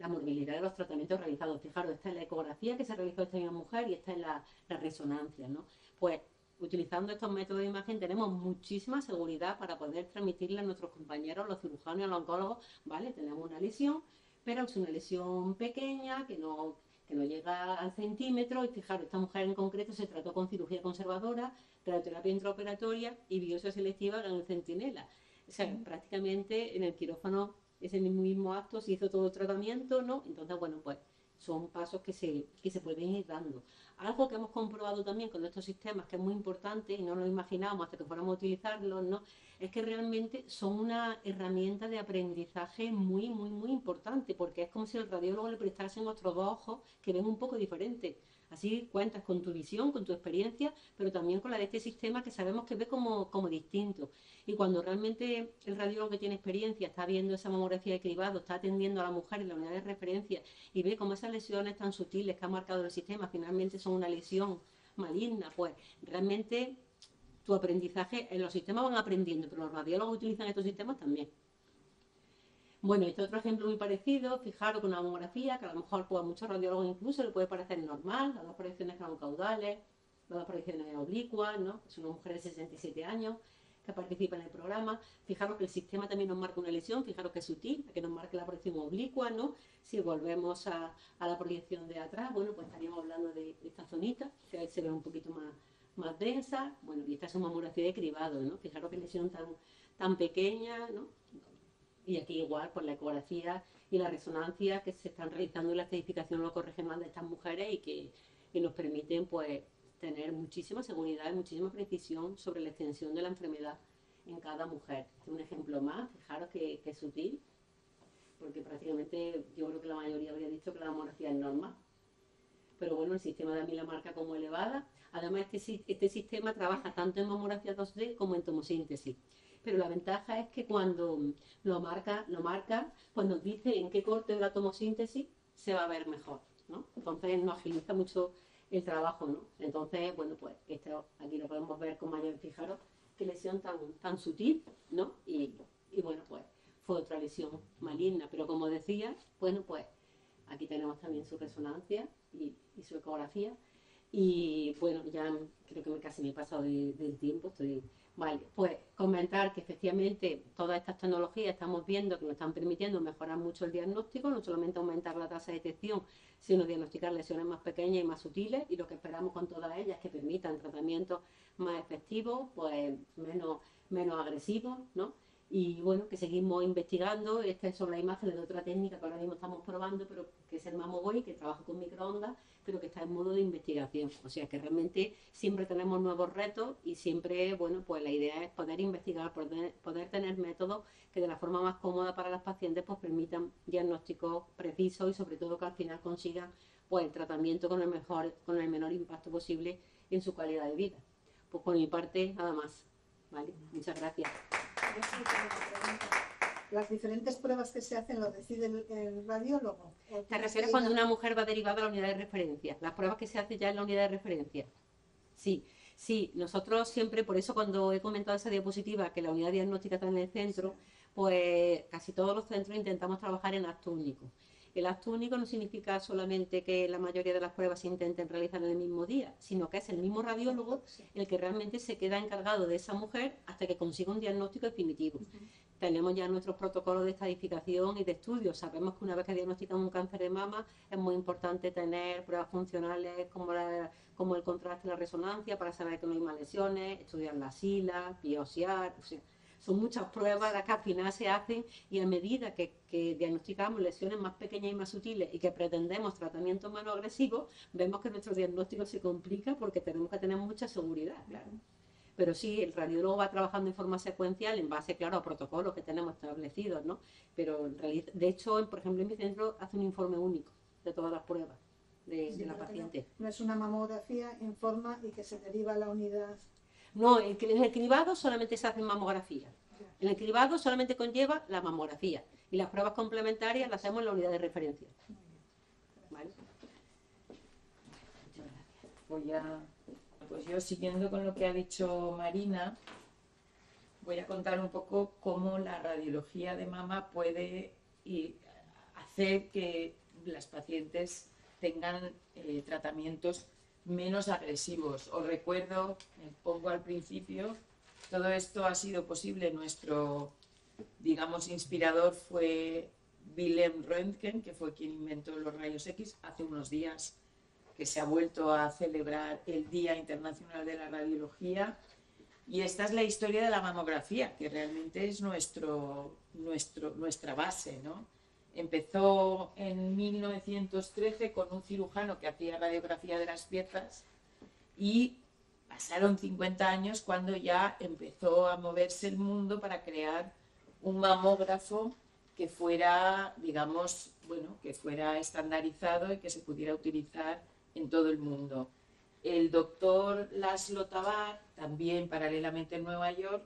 morbilidad de los tratamientos realizados. Fijaros, esta es la ecografía que se realizó a esta misma mujer y esta es la resonancia, ¿no? Pues utilizando estos métodos de imagen tenemos muchísima seguridad para poder transmitirle a nuestros compañeros, los cirujanos y a los oncólogos, ¿vale? Tenemos una lesión, pero es una lesión pequeña que no llega al centímetro y fijaros, esta mujer en concreto se trató con cirugía conservadora, radioterapia intraoperatoria y biopsia selectiva en el centinela. O sea, prácticamente en el quirófano ese mismo acto se hizo todo el tratamiento, ¿no? Entonces, bueno, pues son pasos que se pueden ir dando. Algo que hemos comprobado también con estos sistemas, que es muy importante y no nos imaginábamos hasta que fuéramos a utilizarlos, ¿no? Es que realmente son una herramienta de aprendizaje muy, muy, muy importante, porque es como si el radiólogo le prestasen otros dos ojos que ven un poco diferente. Así cuentas con tu visión, con tu experiencia, pero también con la de este sistema que sabemos que ve como distinto. Y cuando realmente el radiólogo que tiene experiencia está viendo esa mamografía de cribado, está atendiendo a la mujer en la unidad de referencia y ve cómo esas lesiones tan sutiles que ha marcado el sistema finalmente son una lesión maligna, pues realmente tu aprendizaje, los sistemas van aprendiendo, pero los radiólogos utilizan estos sistemas también. Bueno, este otro ejemplo muy parecido, fijaros con una mamografía, que a lo mejor pues, a muchos radiólogos incluso le puede parecer normal, las dos proyecciones caudales, las dos proyecciones oblicuas, ¿no? Es una mujer de 67 años que participa en el programa. Fijaros que el sistema también nos marca una lesión, fijaros que es sutil, que nos marque la proyección oblicua, ¿no? Si volvemos a la proyección de atrás, bueno, pues estaríamos hablando de esta zonita, que ahí se ve un poquito más densa. Bueno, y esta es una mamografía de cribado, ¿no? Fijaros qué lesión tan pequeña, ¿no? Y aquí igual por la ecografía y la resonancia que se están realizando en la estadificación locorregional de estas mujeres y que nos permiten pues tener muchísima seguridad y muchísima precisión sobre la extensión de la enfermedad en cada mujer. Este es un ejemplo más, fijaros que es sutil, porque prácticamente yo creo que la mayoría habría dicho que la mamografía es normal. Pero bueno, el sistema de la marca como elevada. Además, este sistema trabaja tanto en mamografía 2D como en tomosíntesis. Pero la ventaja es que cuando lo marca, cuando dice en qué corte de la tomosíntesis, se va a ver mejor, ¿no? Entonces nos agiliza mucho el trabajo, ¿no? Entonces, bueno, pues esto aquí lo podemos ver con mayor, fijaros, qué lesión tan sutil, ¿no? Y bueno, pues fue otra lesión maligna. Pero como decía, bueno, pues aquí tenemos también su resonancia y su ecografía. Y bueno, ya creo que casi me he pasado del tiempo, Vale, pues comentar que efectivamente todas estas tecnologías estamos viendo que nos están permitiendo mejorar mucho el diagnóstico, no solamente aumentar la tasa de detección, sino diagnosticar lesiones más pequeñas y más sutiles, y lo que esperamos con todas ellas es que permitan tratamientos más efectivos, pues menos agresivos, ¿no? Y bueno, que seguimos investigando. Estas son las imágenes de otra técnica que ahora mismo estamos probando, pero que es el MamoWay, que trabaja con microondas, pero que está en modo de investigación. O sea que realmente siempre tenemos nuevos retos y siempre, bueno, pues la idea es poder investigar, poder tener métodos que de la forma más cómoda para las pacientes pues permitan diagnósticos precisos y sobre todo que al final consigan pues el tratamiento con el menor impacto posible en su calidad de vida. Pues por mi parte, nada más. ¿Vale? Muchas gracias. ¿Las diferentes pruebas que se hacen lo decide el radiólogo? ¿Te refieres cuando una mujer va derivada a la unidad de referencia? Las pruebas que se hacen ya en la unidad de referencia. Sí, nosotros siempre, por eso cuando he comentado esa diapositiva, que la unidad diagnóstica está en el centro, pues casi todos los centros intentamos trabajar en acto único. El acto único no significa solamente que la mayoría de las pruebas se intenten realizar en el mismo día, sino que es el mismo radiólogo el que realmente se queda encargado de esa mujer hasta que consiga un diagnóstico definitivo. Tenemos ya nuestros protocolos de estadificación y de estudio. Sabemos que una vez que diagnosticamos un cáncer de mama es muy importante tener pruebas funcionales como el contraste y la resonancia para saber que no hay más lesiones, estudiar las hilas, biopsiar. O sea, son muchas pruebas las que al final se hacen y a medida que diagnosticamos lesiones más pequeñas y más sutiles y que pretendemos tratamientos menos agresivos, vemos que nuestro diagnóstico se complica porque tenemos que tener mucha seguridad, claro. Pero sí, el radiólogo va trabajando en forma secuencial en base, claro, a protocolos que tenemos establecidos, ¿no? Pero en realidad, de hecho, por ejemplo, en mi centro hace un informe único de todas las pruebas de la paciente. No es una mamografía en forma y que se deriva a la unidad. No, en el cribado solamente se hace mamografía. En el cribado solamente conlleva la mamografía y las pruebas complementarias las hacemos en la unidad de referencia. ¿Vale? Pues yo, siguiendo con lo que ha dicho Marina, voy a contar un poco cómo la radiología de mama puede hacer que las pacientes tengan tratamientos menos agresivos. Os recuerdo, me pongo al principio, todo esto ha sido posible. Nuestro, digamos, inspirador fue Wilhelm Röntgen, que fue quien inventó los rayos X hace unos días, que se ha vuelto a celebrar el Día Internacional de la Radiología. Y esta es la historia de la mamografía, que realmente es nuestra base, ¿no? Empezó en 1913 con un cirujano que hacía radiografía de las piezas y pasaron 50 años cuando ya empezó a moverse el mundo para crear un mamógrafo que fuera, digamos, bueno, que fuera estandarizado y que se pudiera utilizar en todo el mundo. El doctor Laszlo Tabar, también paralelamente en Nueva York,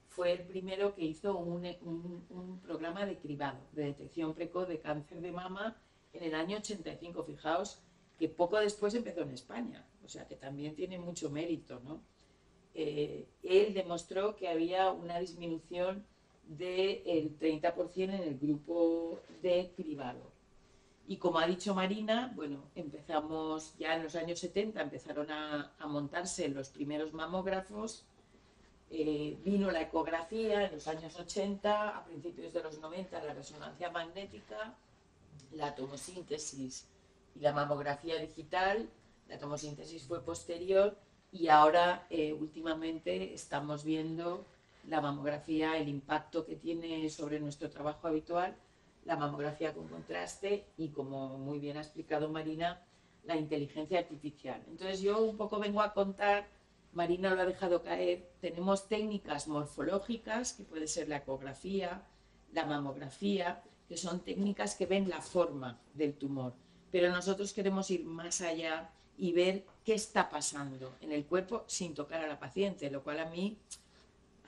fue el primero que hizo un programa de cribado, de detección precoz de cáncer de mama en el año 85. Fijaos que poco después empezó en España, o sea que también tiene mucho mérito, ¿no? Él demostró que había una disminución del 30% en el grupo de cribado. Y como ha dicho Marina, bueno, empezamos ya en los años 70, empezaron a montarse los primeros mamógrafos. Vino la ecografía en los años 80, a principios de los 90 la resonancia magnética, la tomosíntesis y la mamografía digital. La tomosíntesis fue posterior y ahora últimamente estamos viendo la mamografía, el impacto que tiene sobre nuestro trabajo habitual, la mamografía con contraste y, como muy bien ha explicado Marina, la inteligencia artificial. Entonces yo un poco vengo a contar, Marina lo ha dejado caer, tenemos técnicas morfológicas, que puede ser la ecografía, la mamografía, que son técnicas que ven la forma del tumor. Pero nosotros queremos ir más allá y ver qué está pasando en el cuerpo sin tocar a la paciente, lo cual a mí,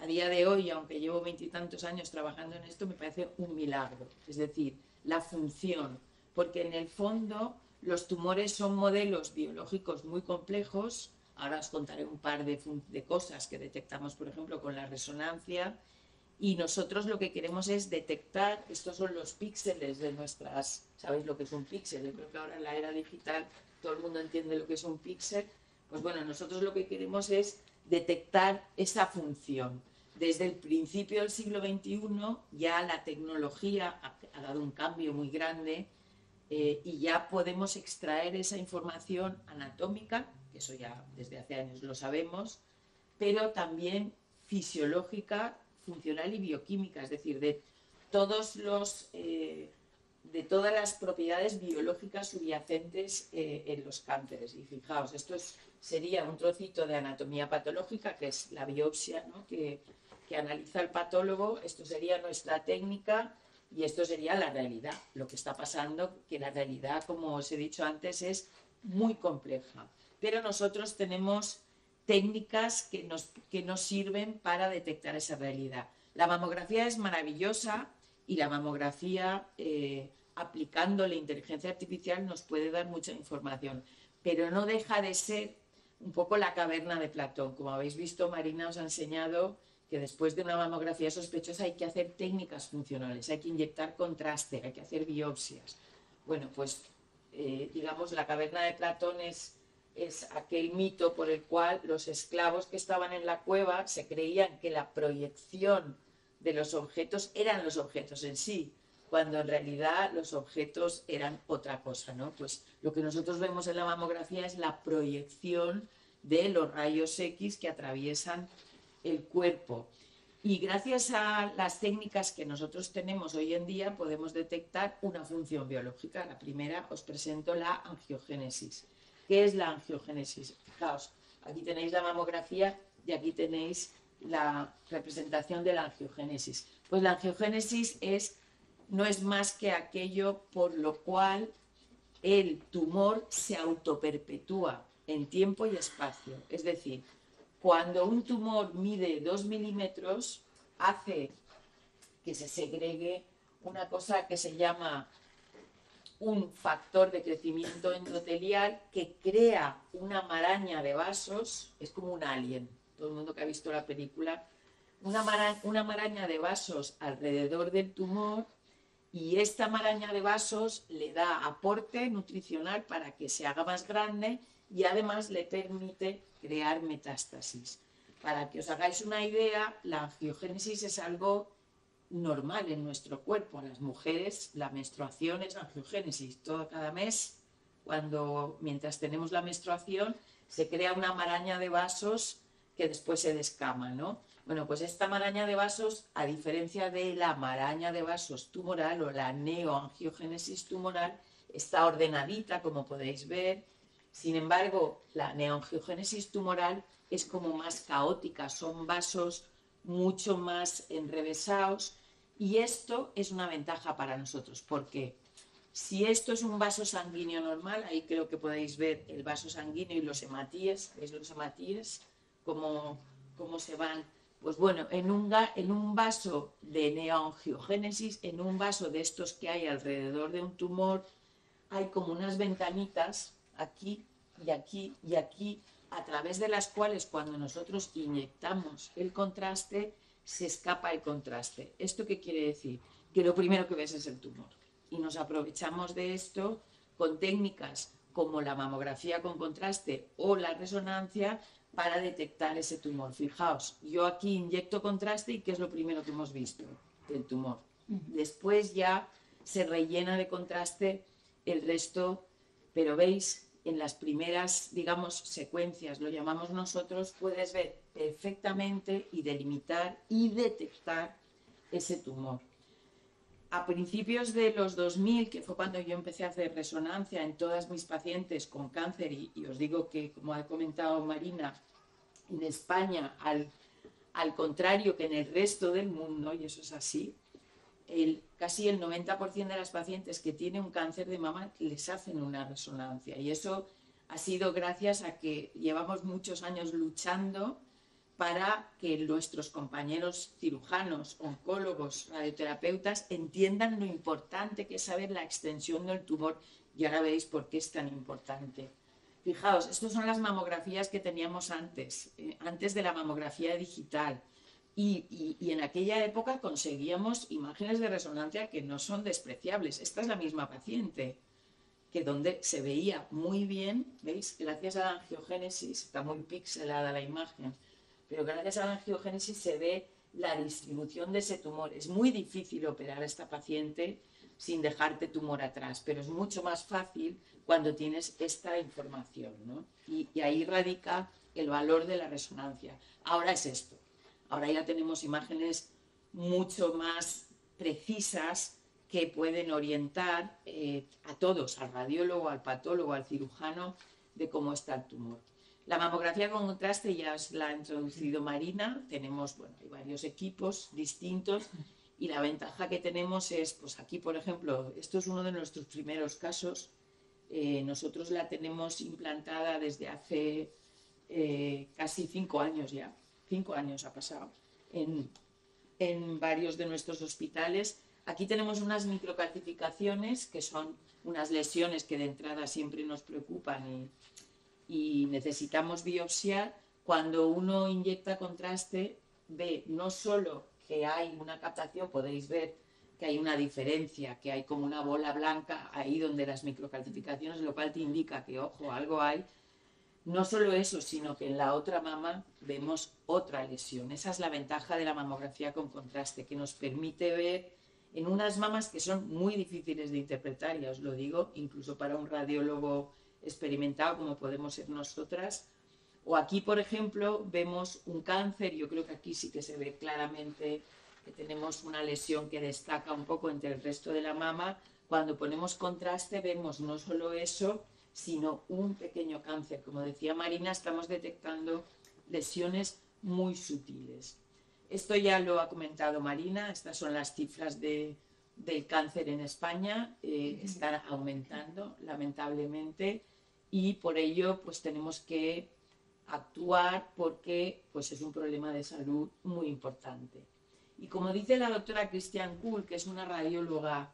a día de hoy, aunque llevo 20 y tantos años trabajando en esto, me parece un milagro. Es decir, la función, porque en el fondo los tumores son modelos biológicos muy complejos. Ahora os contaré un par de cosas que detectamos, por ejemplo, con la resonancia. Y nosotros lo que queremos es detectar, estos son los píxeles de nuestras, ¿sabéis lo que es un píxel? Yo creo que ahora en la era digital todo el mundo entiende lo que es un píxel. Pues bueno, nosotros lo que queremos es detectar esa función. Desde el principio del siglo XXI ya la tecnología ha dado un cambio muy grande y ya podemos extraer esa información anatómica, que eso ya desde hace años lo sabemos, pero también fisiológica, funcional y bioquímica, es decir, de todas las propiedades biológicas subyacentes en los cánceres. Y fijaos, esto sería un trocito de anatomía patológica, que es la biopsia, ¿no? que analiza el patólogo. Esto sería nuestra técnica y esto sería la realidad. Lo que está pasando, que la realidad, como os he dicho antes, es muy compleja. Pero nosotros tenemos técnicas que nos sirven para detectar esa realidad. La mamografía es maravillosa y la mamografía, aplicando la inteligencia artificial, nos puede dar mucha información, pero no deja de ser un poco la caverna de Platón. Como habéis visto, Marina os ha enseñado que después de una mamografía sospechosa hay que hacer técnicas funcionales, hay que inyectar contraste, hay que hacer biopsias. Bueno, pues digamos, la caverna de Platón es aquel mito por el cual los esclavos que estaban en la cueva se creían que la proyección de los objetos eran los objetos en sí, cuando en realidad los objetos eran otra cosa, ¿no? Pues lo que nosotros vemos en la mamografía es la proyección de los rayos X que atraviesan el cuerpo. Y gracias a las técnicas que nosotros tenemos hoy en día podemos detectar una función biológica. La primera os presento la angiogénesis. ¿Qué es la angiogénesis? Fijaos, aquí tenéis la mamografía y aquí tenéis la representación de la angiogénesis. Pues la angiogénesis no es más que aquello por lo cual el tumor se autoperpetúa en tiempo y espacio. Es decir, cuando un tumor mide 2 milímetros, hace que se segregue una cosa que se llama un factor de crecimiento endotelial que crea una maraña de vasos, es como un alien, todo el mundo que ha visto la película, una maraña de vasos alrededor del tumor, y esta maraña de vasos le da aporte nutricional para que se haga más grande y además le permite crear metástasis. Para que os hagáis una idea, la angiogénesis es algo normal en nuestro cuerpo. A las mujeres la menstruación es angiogénesis. Cada mes, mientras tenemos la menstruación, se crea una maraña de vasos que después se descama, ¿no? Bueno, pues esta maraña de vasos, a diferencia de la maraña de vasos tumoral o la neoangiogénesis tumoral, está ordenadita, como podéis ver. Sin embargo, la neoangiogénesis tumoral es como más caótica, son vasos mucho más enrevesados, y esto es una ventaja para nosotros, porque si esto es un vaso sanguíneo normal, ahí creo que podéis ver el vaso sanguíneo y los hematíes, ¿veis los hematíes? Cómo se van. Pues bueno, en un vaso de neoangiogénesis, en un vaso de estos que hay alrededor de un tumor, hay como unas ventanitas aquí y aquí y aquí, a través de las cuales cuando nosotros inyectamos el contraste, se escapa el contraste. ¿Esto qué quiere decir? Que lo primero que ves es el tumor. Y nos aprovechamos de esto con técnicas como la mamografía con contraste o la resonancia para detectar ese tumor. Fijaos, yo aquí inyecto contraste y ¿qué es lo primero que hemos visto? El tumor. Después ya se rellena de contraste el resto, pero veis, en las primeras, digamos, secuencias, lo llamamos nosotros, puedes ver perfectamente y delimitar y detectar ese tumor. A principios de los 2000, que fue cuando yo empecé a hacer resonancia en todas mis pacientes con cáncer, y os digo que, como ha comentado Marina, en España, al contrario que en el resto del mundo, y eso es así, casi el 90% de las pacientes que tienen un cáncer de mama les hacen una resonancia, y eso ha sido gracias a que llevamos muchos años luchando para que nuestros compañeros cirujanos, oncólogos, radioterapeutas entiendan lo importante que es saber la extensión del tumor, y ahora veis por qué es tan importante. Fijaos, estas son las mamografías que teníamos antes de la mamografía digital. Y en aquella época conseguíamos imágenes de resonancia que no son despreciables. Esta es la misma paciente, que donde se veía muy bien, ¿veis? Gracias a la angiogénesis, está muy pixelada la imagen, pero gracias a la angiogénesis se ve la distribución de ese tumor. Es muy difícil operar a esta paciente sin dejarte tumor atrás, pero es mucho más fácil cuando tienes esta información, ¿no? Y ahí radica el valor de la resonancia. Ahora es esto. Ahora ya tenemos imágenes mucho más precisas que pueden orientar a todos, al radiólogo, al patólogo, al cirujano, de cómo está el tumor. La mamografía con contraste ya os la ha introducido Marina. Tenemos, hay varios equipos distintos, y la ventaja que tenemos es, pues aquí, por ejemplo, esto es uno de nuestros primeros casos. Nosotros la tenemos implantada desde hace casi 5 años ya. 5 años ha pasado en varios de nuestros hospitales. Aquí tenemos unas microcalcificaciones, que son unas lesiones que de entrada siempre nos preocupan y necesitamos biopsiar. Cuando uno inyecta contraste, ve no solo que hay una captación, podéis ver que hay una diferencia, que hay como una bola blanca ahí donde las microcalcificaciones, lo cual te indica que, ojo, algo hay. No solo eso, sino que en la otra mama vemos otra lesión. Esa es la ventaja de la mamografía con contraste, que nos permite ver en unas mamas que son muy difíciles de interpretar, ya os lo digo, incluso para un radiólogo experimentado como podemos ser nosotras, O aquí, por ejemplo, vemos un cáncer, yo creo que aquí sí que se ve claramente que tenemos una lesión que destaca un poco entre el resto de la mama. Cuando ponemos contraste vemos no solo eso, sino un pequeño cáncer. Como decía Marina, estamos detectando lesiones muy sutiles. Esto ya lo ha comentado Marina, estas son las cifras del cáncer en España, están aumentando lamentablemente y por ello pues tenemos que actuar porque pues, es un problema de salud muy importante. Y como dice la doctora Christiane Kuhl, que es una radióloga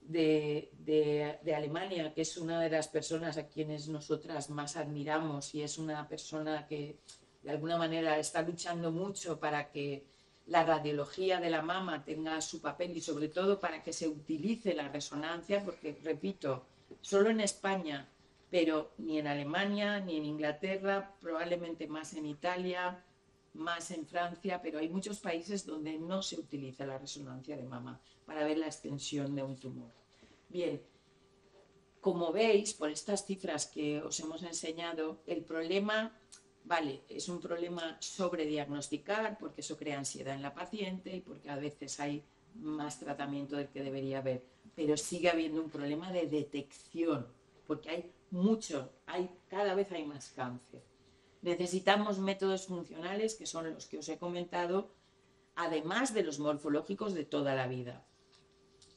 de Alemania, que es una de las personas a quienes nosotras más admiramos y es una persona que de alguna manera está luchando mucho para que la radiología de la mama tenga su papel y sobre todo para que se utilice la resonancia, porque, repito, solo en España, pero ni en Alemania, ni en Inglaterra, probablemente más en Italia, más en Francia, pero hay muchos países donde no se utiliza la resonancia de mama para ver la extensión de un tumor. Bien, como veis, por estas cifras que os hemos enseñado, el problema, vale, es un problema sobre diagnosticar, porque eso crea ansiedad en la paciente y porque a veces hay más tratamiento del que debería haber, pero sigue habiendo un problema de detección, porque hay cada vez hay más cáncer. Necesitamos métodos funcionales, que son los que os he comentado, además de los morfológicos de toda la vida.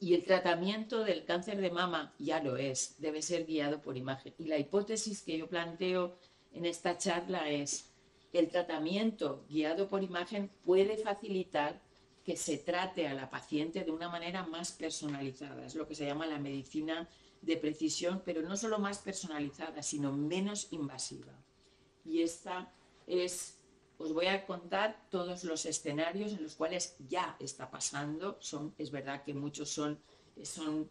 Y el tratamiento del cáncer de mama ya lo es, debe ser guiado por imagen. Y la hipótesis que yo planteo en esta charla es: el tratamiento guiado por imagen puede facilitar que se trate a la paciente de una manera más personalizada. Es lo que se llama la medicina de precisión, pero no solo más personalizada, sino menos invasiva. Y os voy a contar todos los escenarios en los cuales ya está pasando. Es verdad que muchos son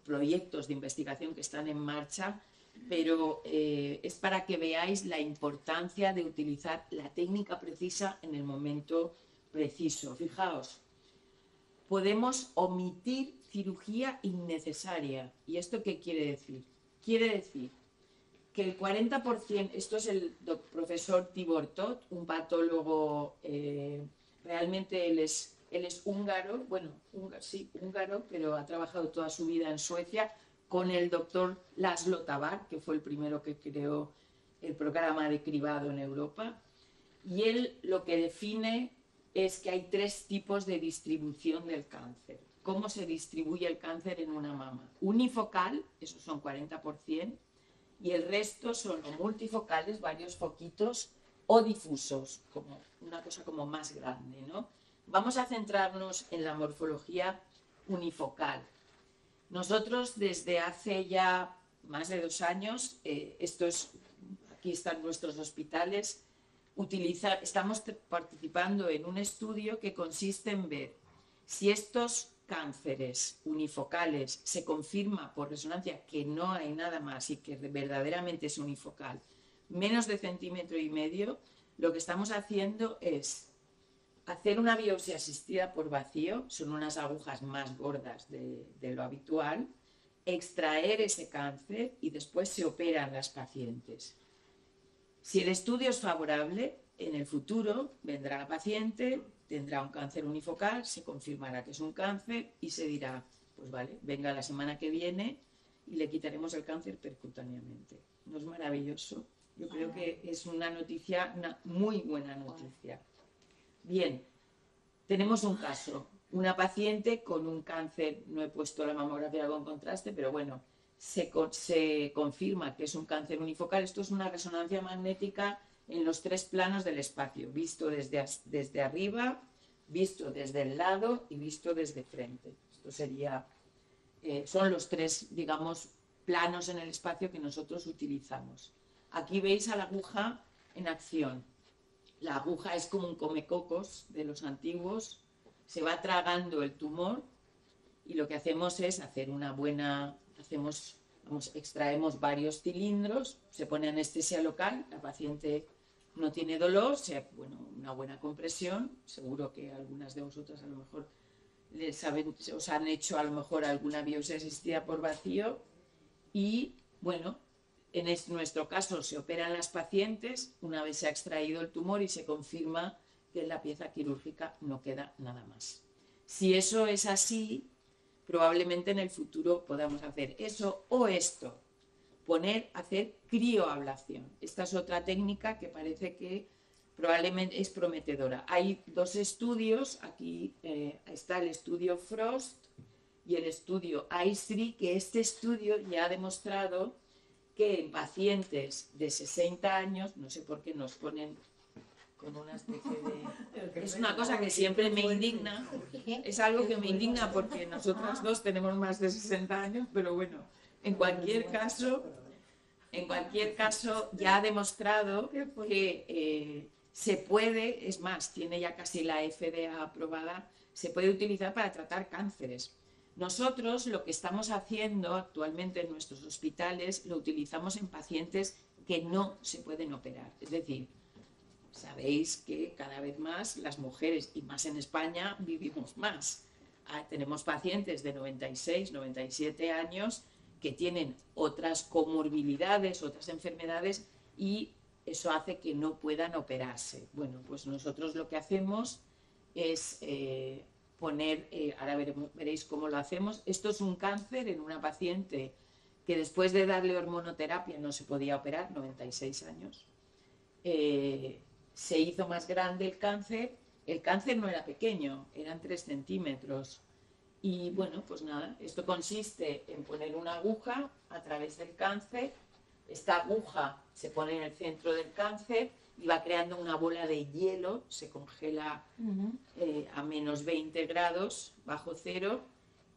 proyectos de investigación que están en marcha, pero es para que veáis la importancia de utilizar la técnica precisa en el momento preciso. Fijaos, podemos omitir cirugía innecesaria. ¿Y esto qué quiere decir? Quiere decir que el 40%, esto es el profesor Tibor Tóth, un patólogo, realmente él es húngaro, húngaro, pero ha trabajado toda su vida en Suecia con el doctor Laszlo Tabar, que fue el primero que creó el programa de cribado en Europa. Y él lo que define es que hay 3 tipos de distribución del cáncer. ¿Cómo se distribuye el cáncer en una mama? Unifocal, esos son 40%, y el resto son o multifocales, varios foquitos, o difusos, como una cosa como más grande, ¿no? Vamos a centrarnos en la morfología unifocal. Nosotros desde hace ya más de 2 años, aquí están nuestros hospitales, estamos participando en un estudio que consiste en ver si estos cánceres unifocales se confirma por resonancia que no hay nada más y que verdaderamente es unifocal, menos de 1,5 cm, lo que estamos haciendo es hacer una biopsia asistida por vacío, son unas agujas más gordas de lo habitual, extraer ese cáncer y después se operan las pacientes. Si el estudio es favorable, en el futuro vendrá la paciente, tendrá un cáncer unifocal, se confirmará que es un cáncer y se dirá, pues vale, venga la semana que viene y le quitaremos el cáncer percutáneamente. ¿No es maravilloso? Yo creo que es una noticia, una muy buena noticia. Bien, tenemos un caso, una paciente con un cáncer, no he puesto la mamografía con contraste, pero bueno, se confirma que es un cáncer unifocal. Esto es una resonancia magnética en los 3 planos del espacio, visto desde arriba, visto desde el lado y visto desde frente. Esto son los 3, digamos, planos en el espacio que nosotros utilizamos. Aquí veis a la aguja en acción. La aguja es como un comecocos de los antiguos, se va tragando el tumor y lo que hacemos es hacer extraemos varios cilindros, se pone anestesia local, la paciente no tiene dolor, una buena compresión, seguro que algunas de vosotras a lo mejor os han hecho a lo mejor alguna biopsia asistida por vacío y bueno, nuestro caso se operan las pacientes, una vez se ha extraído el tumor y se confirma que en la pieza quirúrgica no queda nada más. Si eso es así, probablemente en el futuro podamos hacer eso o esto, hacer crioablación. Esta es otra técnica que parece que probablemente es prometedora. Hay dos estudios, aquí está el estudio Frost y el estudio ICE3, que este estudio ya ha demostrado que en pacientes de 60 años, no sé por qué nos ponen con una especie de... Es una cosa que siempre me indigna, es algo que me indigna porque nosotras dos tenemos más de 60 años, pero bueno, en cualquier caso ya ha demostrado que se puede, es más, tiene ya casi la FDA aprobada, se puede utilizar para tratar cánceres. Nosotros lo que estamos haciendo actualmente en nuestros hospitales lo utilizamos en pacientes que no se pueden operar. Es decir, sabéis que cada vez más las mujeres, y más en España, vivimos más. Tenemos pacientes de 96, 97 años que tienen otras comorbilidades, otras enfermedades, y eso hace que no puedan operarse. Bueno, pues nosotros lo que hacemos es ahora veréis cómo lo hacemos. Esto es un cáncer en una paciente que después de darle hormonoterapia no se podía operar, 96 años. Se hizo más grande el cáncer no era pequeño, eran 3 centímetros. Y bueno, pues nada, esto consiste en poner una aguja a través del cáncer. Esta aguja se pone en el centro del cáncer y va creando una bola de hielo, se congela a menos 20 grados bajo cero,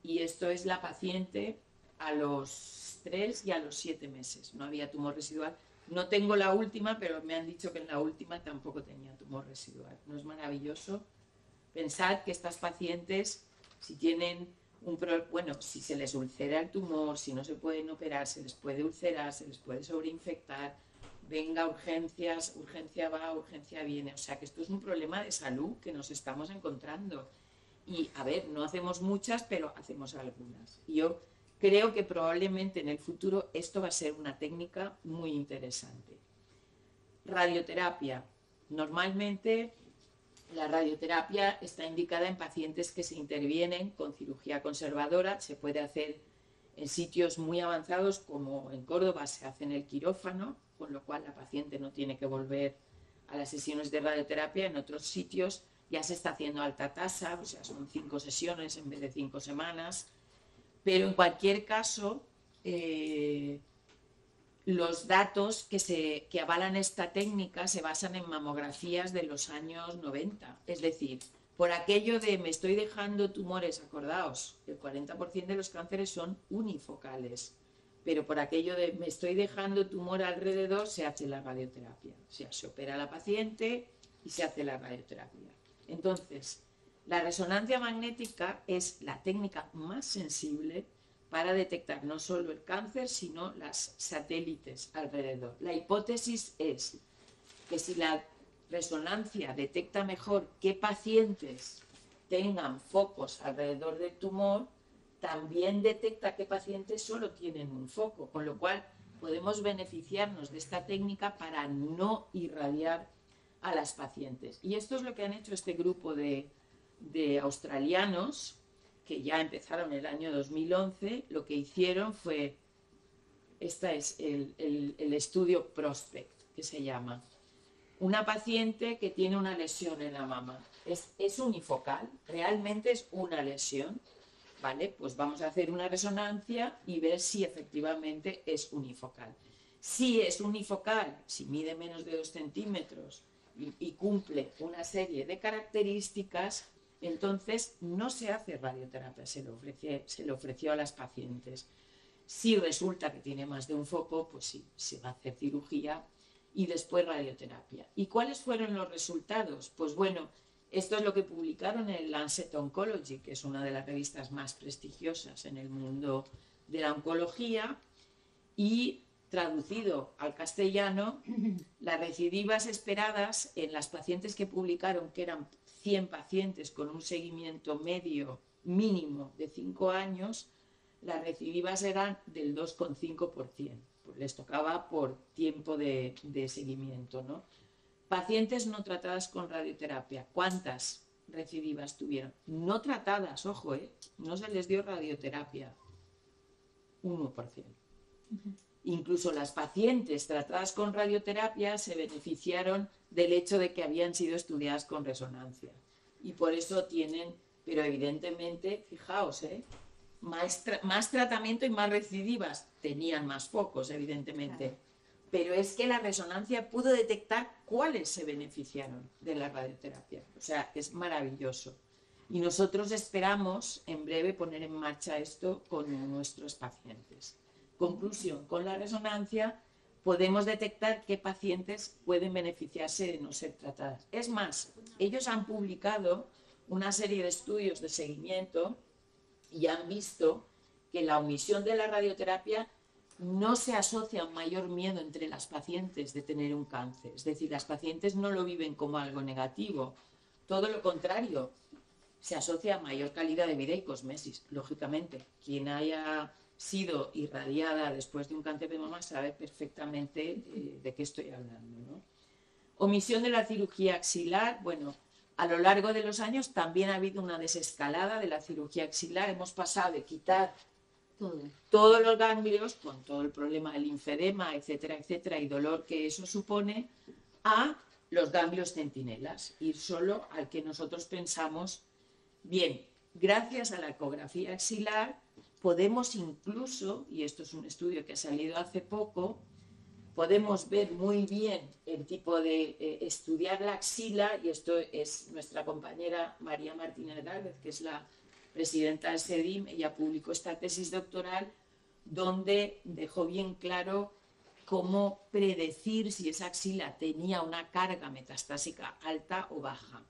y esto es la paciente a los 3 y a los 7 meses. No había tumor residual. No tengo la última, pero me han dicho que en la última tampoco tenía tumor residual. ¿No es maravilloso? Pensad que estas pacientes, si tienen si se les ulcera el tumor, si no se pueden operar, se les puede ulcerar, se les puede sobreinfectar, venga urgencias, urgencia va, urgencia viene. O sea que esto es un problema de salud que nos estamos encontrando. Y a ver, no hacemos muchas, pero hacemos algunas. Y yo creo que probablemente en el futuro esto va a ser una técnica muy interesante. Radioterapia. Normalmente la radioterapia está indicada en pacientes que se intervienen con cirugía conservadora. Se puede hacer en sitios muy avanzados, como en Córdoba se hace en el quirófano, con lo cual la paciente no tiene que volver a las sesiones de radioterapia. En otros sitios ya se está haciendo alta tasa, o sea, son 5 sesiones en vez de 5 semanas. Pero en cualquier caso, los datos que avalan esta técnica se basan en mamografías de los años 90. Es decir, por aquello de me estoy dejando tumores, acordaos, el 40% de los cánceres son unifocales, pero por aquello de me estoy dejando tumor alrededor se hace la radioterapia. O sea, se opera a la paciente y se hace la radioterapia. Entonces, la resonancia magnética es la técnica más sensible para detectar no solo el cáncer, sino las satélites alrededor. La hipótesis es que si la resonancia detecta mejor qué pacientes tengan focos alrededor del tumor, también detecta qué pacientes solo tienen un foco, con lo cual podemos beneficiarnos de esta técnica para no irradiar a las pacientes. Y esto es lo que han hecho este grupo de australianos, que ya empezaron el año 2011. Lo que hicieron fue, este es el estudio Prospect, que se llama. Una paciente que tiene una lesión en la mama. Es unifocal, realmente es una lesión, ¿vale? Pues vamos a hacer una resonancia y ver si efectivamente es unifocal. Si es unifocal, si mide menos de 2 centímetros y cumple una serie de características, entonces no se hace radioterapia, se le ofreció a las pacientes. Si resulta que tiene más de un foco, pues sí, se va a hacer cirugía y después radioterapia. ¿Y cuáles fueron los resultados? Pues bueno, esto es lo que publicaron en el Lancet Oncology, que es una de las revistas más prestigiosas en el mundo de la oncología, y traducido al castellano, las recidivas esperadas en las pacientes que publicaron, que eran 100 pacientes con un seguimiento medio mínimo de 5 años, las recidivas eran del 2,5%. Por les tocaba por tiempo de seguimiento, ¿no? Pacientes no tratadas con radioterapia, ¿cuántas recidivas tuvieron? No tratadas, ojo, no se les dio radioterapia, 1%. Incluso las pacientes tratadas con radioterapia se beneficiaron del hecho de que habían sido estudiadas con resonancia. Y por eso tienen, pero evidentemente, fijaos, más tratamiento y más recidivas. Tenían más focos, evidentemente. Claro. Pero es que la resonancia pudo detectar cuáles se beneficiaron de la radioterapia. O sea, es maravilloso. Y nosotros esperamos en breve poner en marcha esto con nuestros pacientes. Conclusión, con la resonancia podemos detectar qué pacientes pueden beneficiarse de no ser tratadas. Es más, ellos han publicado una serie de estudios de seguimiento y han visto que la omisión de la radioterapia no se asocia a un mayor miedo entre las pacientes de tener un cáncer. Es decir, las pacientes no lo viven como algo negativo. Todo lo contrario, se asocia a mayor calidad de vida y cosmesis, lógicamente. Quien haya sido irradiada después de un cáncer de mama sabe perfectamente de qué estoy hablando, ¿no? Omisión de la cirugía axilar. Bueno, a lo largo de los años también ha habido una desescalada de la cirugía axilar. Hemos pasado de quitar todos los ganglios, con todo el problema del linfedema, etcétera, etcétera, y dolor que eso supone, a los ganglios centinelas, ir solo al que nosotros pensamos. Bien, gracias a la ecografía axilar podemos incluso, y esto es un estudio que ha salido hace poco, podemos ver muy bien el tipo de estudiar la axila, y esto es nuestra compañera María Martínez Gálvez, que es la presidenta del SEDIM. Ella publicó esta tesis doctoral donde dejó bien claro cómo predecir si esa axila tenía una carga metastásica alta o baja.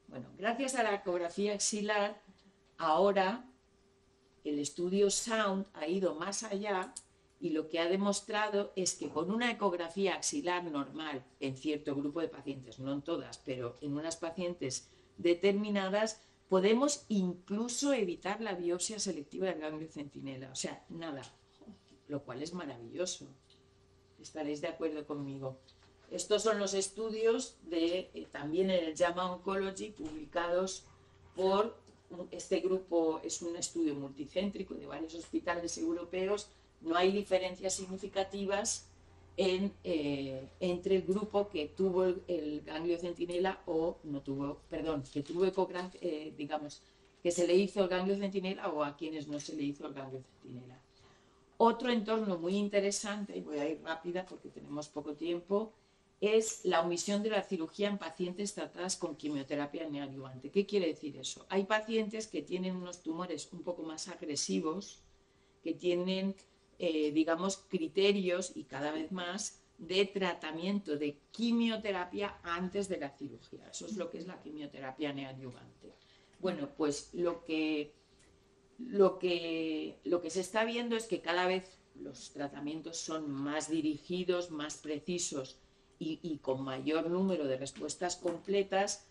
Bueno, gracias a la ecografía axilar, ahora el estudio SOUND ha ido más allá y lo que ha demostrado es que con una ecografía axilar normal en cierto grupo de pacientes, no en todas, pero en unas pacientes determinadas, podemos incluso evitar la biopsia selectiva del ganglio centinela. O sea, nada, lo cual es maravilloso. Estaréis de acuerdo conmigo. Estos son los estudios también en el JAMA Oncology publicados por este grupo. Es un estudio multicéntrico de varios hospitales europeos. No hay diferencias significativas entre el grupo que tuvo el ganglio centinela o no tuvo, perdón, que tuvo digamos, que se le hizo el ganglio centinela o a quienes no se le hizo el ganglio centinela. Otro entorno muy interesante, y voy a ir rápida porque tenemos poco tiempo, es la omisión de la cirugía en pacientes tratadas con quimioterapia neoadyuvante. ¿Qué quiere decir eso? Hay pacientes que tienen unos tumores un poco más agresivos, que tienen, digamos, criterios y cada vez más de tratamiento de quimioterapia antes de la cirugía. Eso es lo que es la quimioterapia neoadyuvante. Bueno, pues lo que se está viendo es que cada vez los tratamientos son más dirigidos, más precisos y con mayor número de respuestas completas,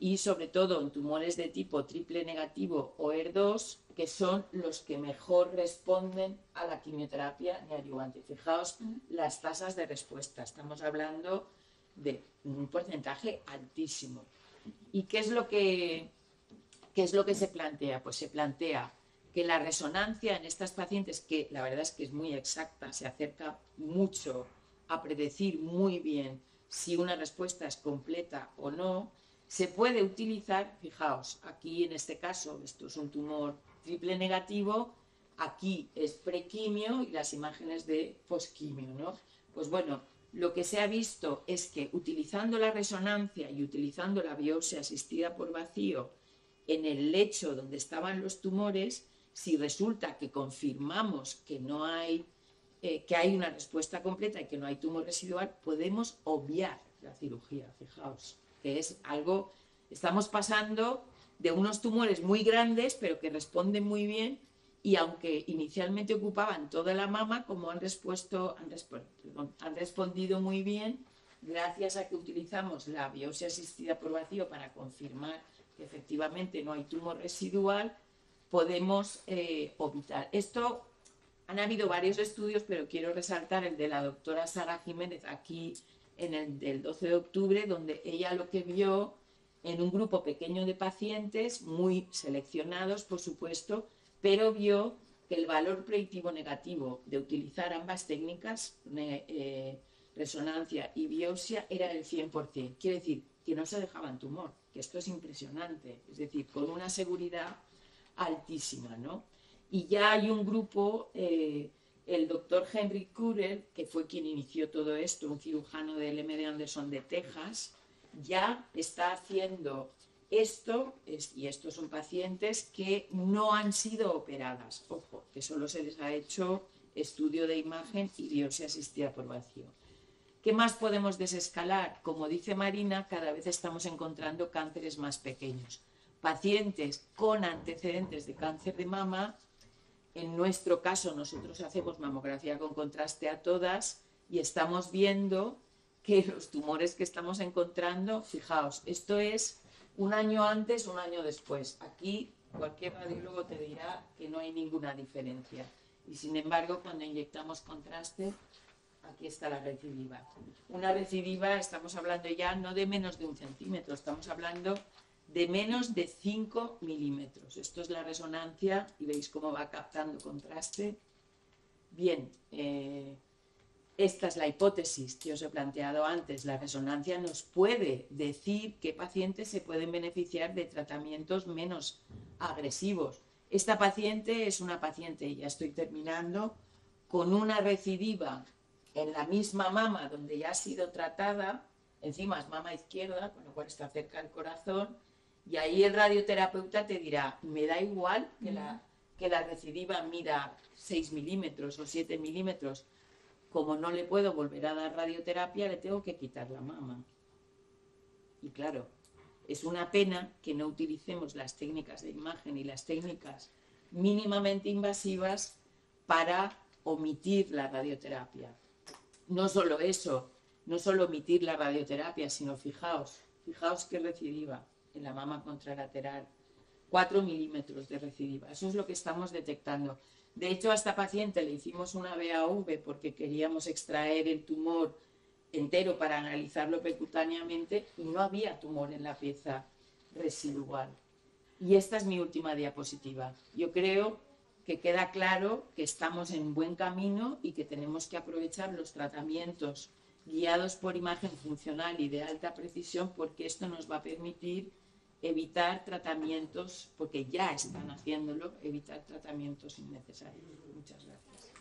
y sobre todo en tumores de tipo triple negativo o ER2, que son los que mejor responden a la quimioterapia neoadyuvante. Fijaos las tasas de respuesta, estamos hablando de un porcentaje altísimo. ¿Y qué es lo que se plantea? Pues se plantea que la resonancia en estas pacientes, que la verdad es que es muy exacta, se acerca mucho a predecir muy bien si una respuesta es completa o no, se puede utilizar. Fijaos, aquí en este caso, esto es un tumor triple negativo, aquí es prequimio y las imágenes de posquimio, ¿no? Pues bueno, lo que se ha visto es que utilizando la resonancia y utilizando la biopsia asistida por vacío en el lecho donde estaban los tumores, si resulta que confirmamos que no hay, que hay una respuesta completa y que no hay tumor residual, podemos obviar la cirugía. Fijaos, que es algo, estamos pasando de unos tumores muy grandes, pero que responden muy bien, y aunque inicialmente ocupaban toda la mama, como han respondido muy bien, gracias a que utilizamos la biopsia asistida por vacío para confirmar que efectivamente no hay tumor residual, podemos evitar. Esto Han habido varios estudios, pero quiero resaltar el de la doctora Sara Jiménez aquí en el del 12 de octubre, donde ella lo que vio en un grupo pequeño de pacientes, muy seleccionados, por supuesto, pero vio que el valor predictivo negativo de utilizar ambas técnicas, resonancia y biopsia, era del 100%. Quiere decir que no se dejaban tumor, que esto es impresionante, es decir, con una seguridad altísima, ¿no? Y ya hay un grupo, el doctor Henry Curel, que fue quien inició todo esto, un cirujano del MD Anderson de Texas, ya está haciendo esto, y estos son pacientes que no han sido operadas, ojo, que solo se les ha hecho estudio de imagen y biopsia asistida por vacío. ¿Qué más podemos desescalar? Como dice Marina, cada vez estamos encontrando cánceres más pequeños. Pacientes con antecedentes de cáncer de mama, en nuestro caso nosotros hacemos mamografía con contraste a todas y estamos viendo que los tumores que estamos encontrando, fijaos, esto es un año antes, un año después. Aquí cualquier radiólogo te dirá que no hay ninguna diferencia. Y sin embargo, cuando inyectamos contraste, aquí está la recidiva. Una recidiva, estamos hablando ya no de menos de 1 centímetro, estamos hablando de menos de 5 milímetros. Esto es la resonancia y veis cómo va captando contraste. Bien, esta es la hipótesis que os he planteado antes. La resonancia nos puede decir qué pacientes se pueden beneficiar de tratamientos menos agresivos. Esta paciente es una paciente, y ya estoy terminando, con una recidiva en la misma mama donde ya ha sido tratada, encima es mama izquierda, con lo cual está cerca del corazón, y ahí el radioterapeuta te dirá, me da igual que la recidiva mida 6 milímetros o 7 milímetros, como no le puedo volver a dar radioterapia, le tengo que quitar la mama. Y claro, es una pena que no utilicemos las técnicas de imagen y las técnicas mínimamente invasivas para omitir la radioterapia. No solo eso, no solo omitir la radioterapia, sino fijaos qué recidiva en la mama contralateral, 4 milímetros de recidiva. Eso es lo que estamos detectando. De hecho, a esta paciente le hicimos una BAV porque queríamos extraer el tumor entero para analizarlo percutáneamente y no había tumor en la pieza residual. Y esta es mi última diapositiva. Yo creo que queda claro que estamos en buen camino y que tenemos que aprovechar los tratamientos guiados por imagen funcional y de alta precisión, porque esto nos va a permitir evitar tratamientos, porque ya están haciéndolo, evitar tratamientos innecesarios. Muchas gracias.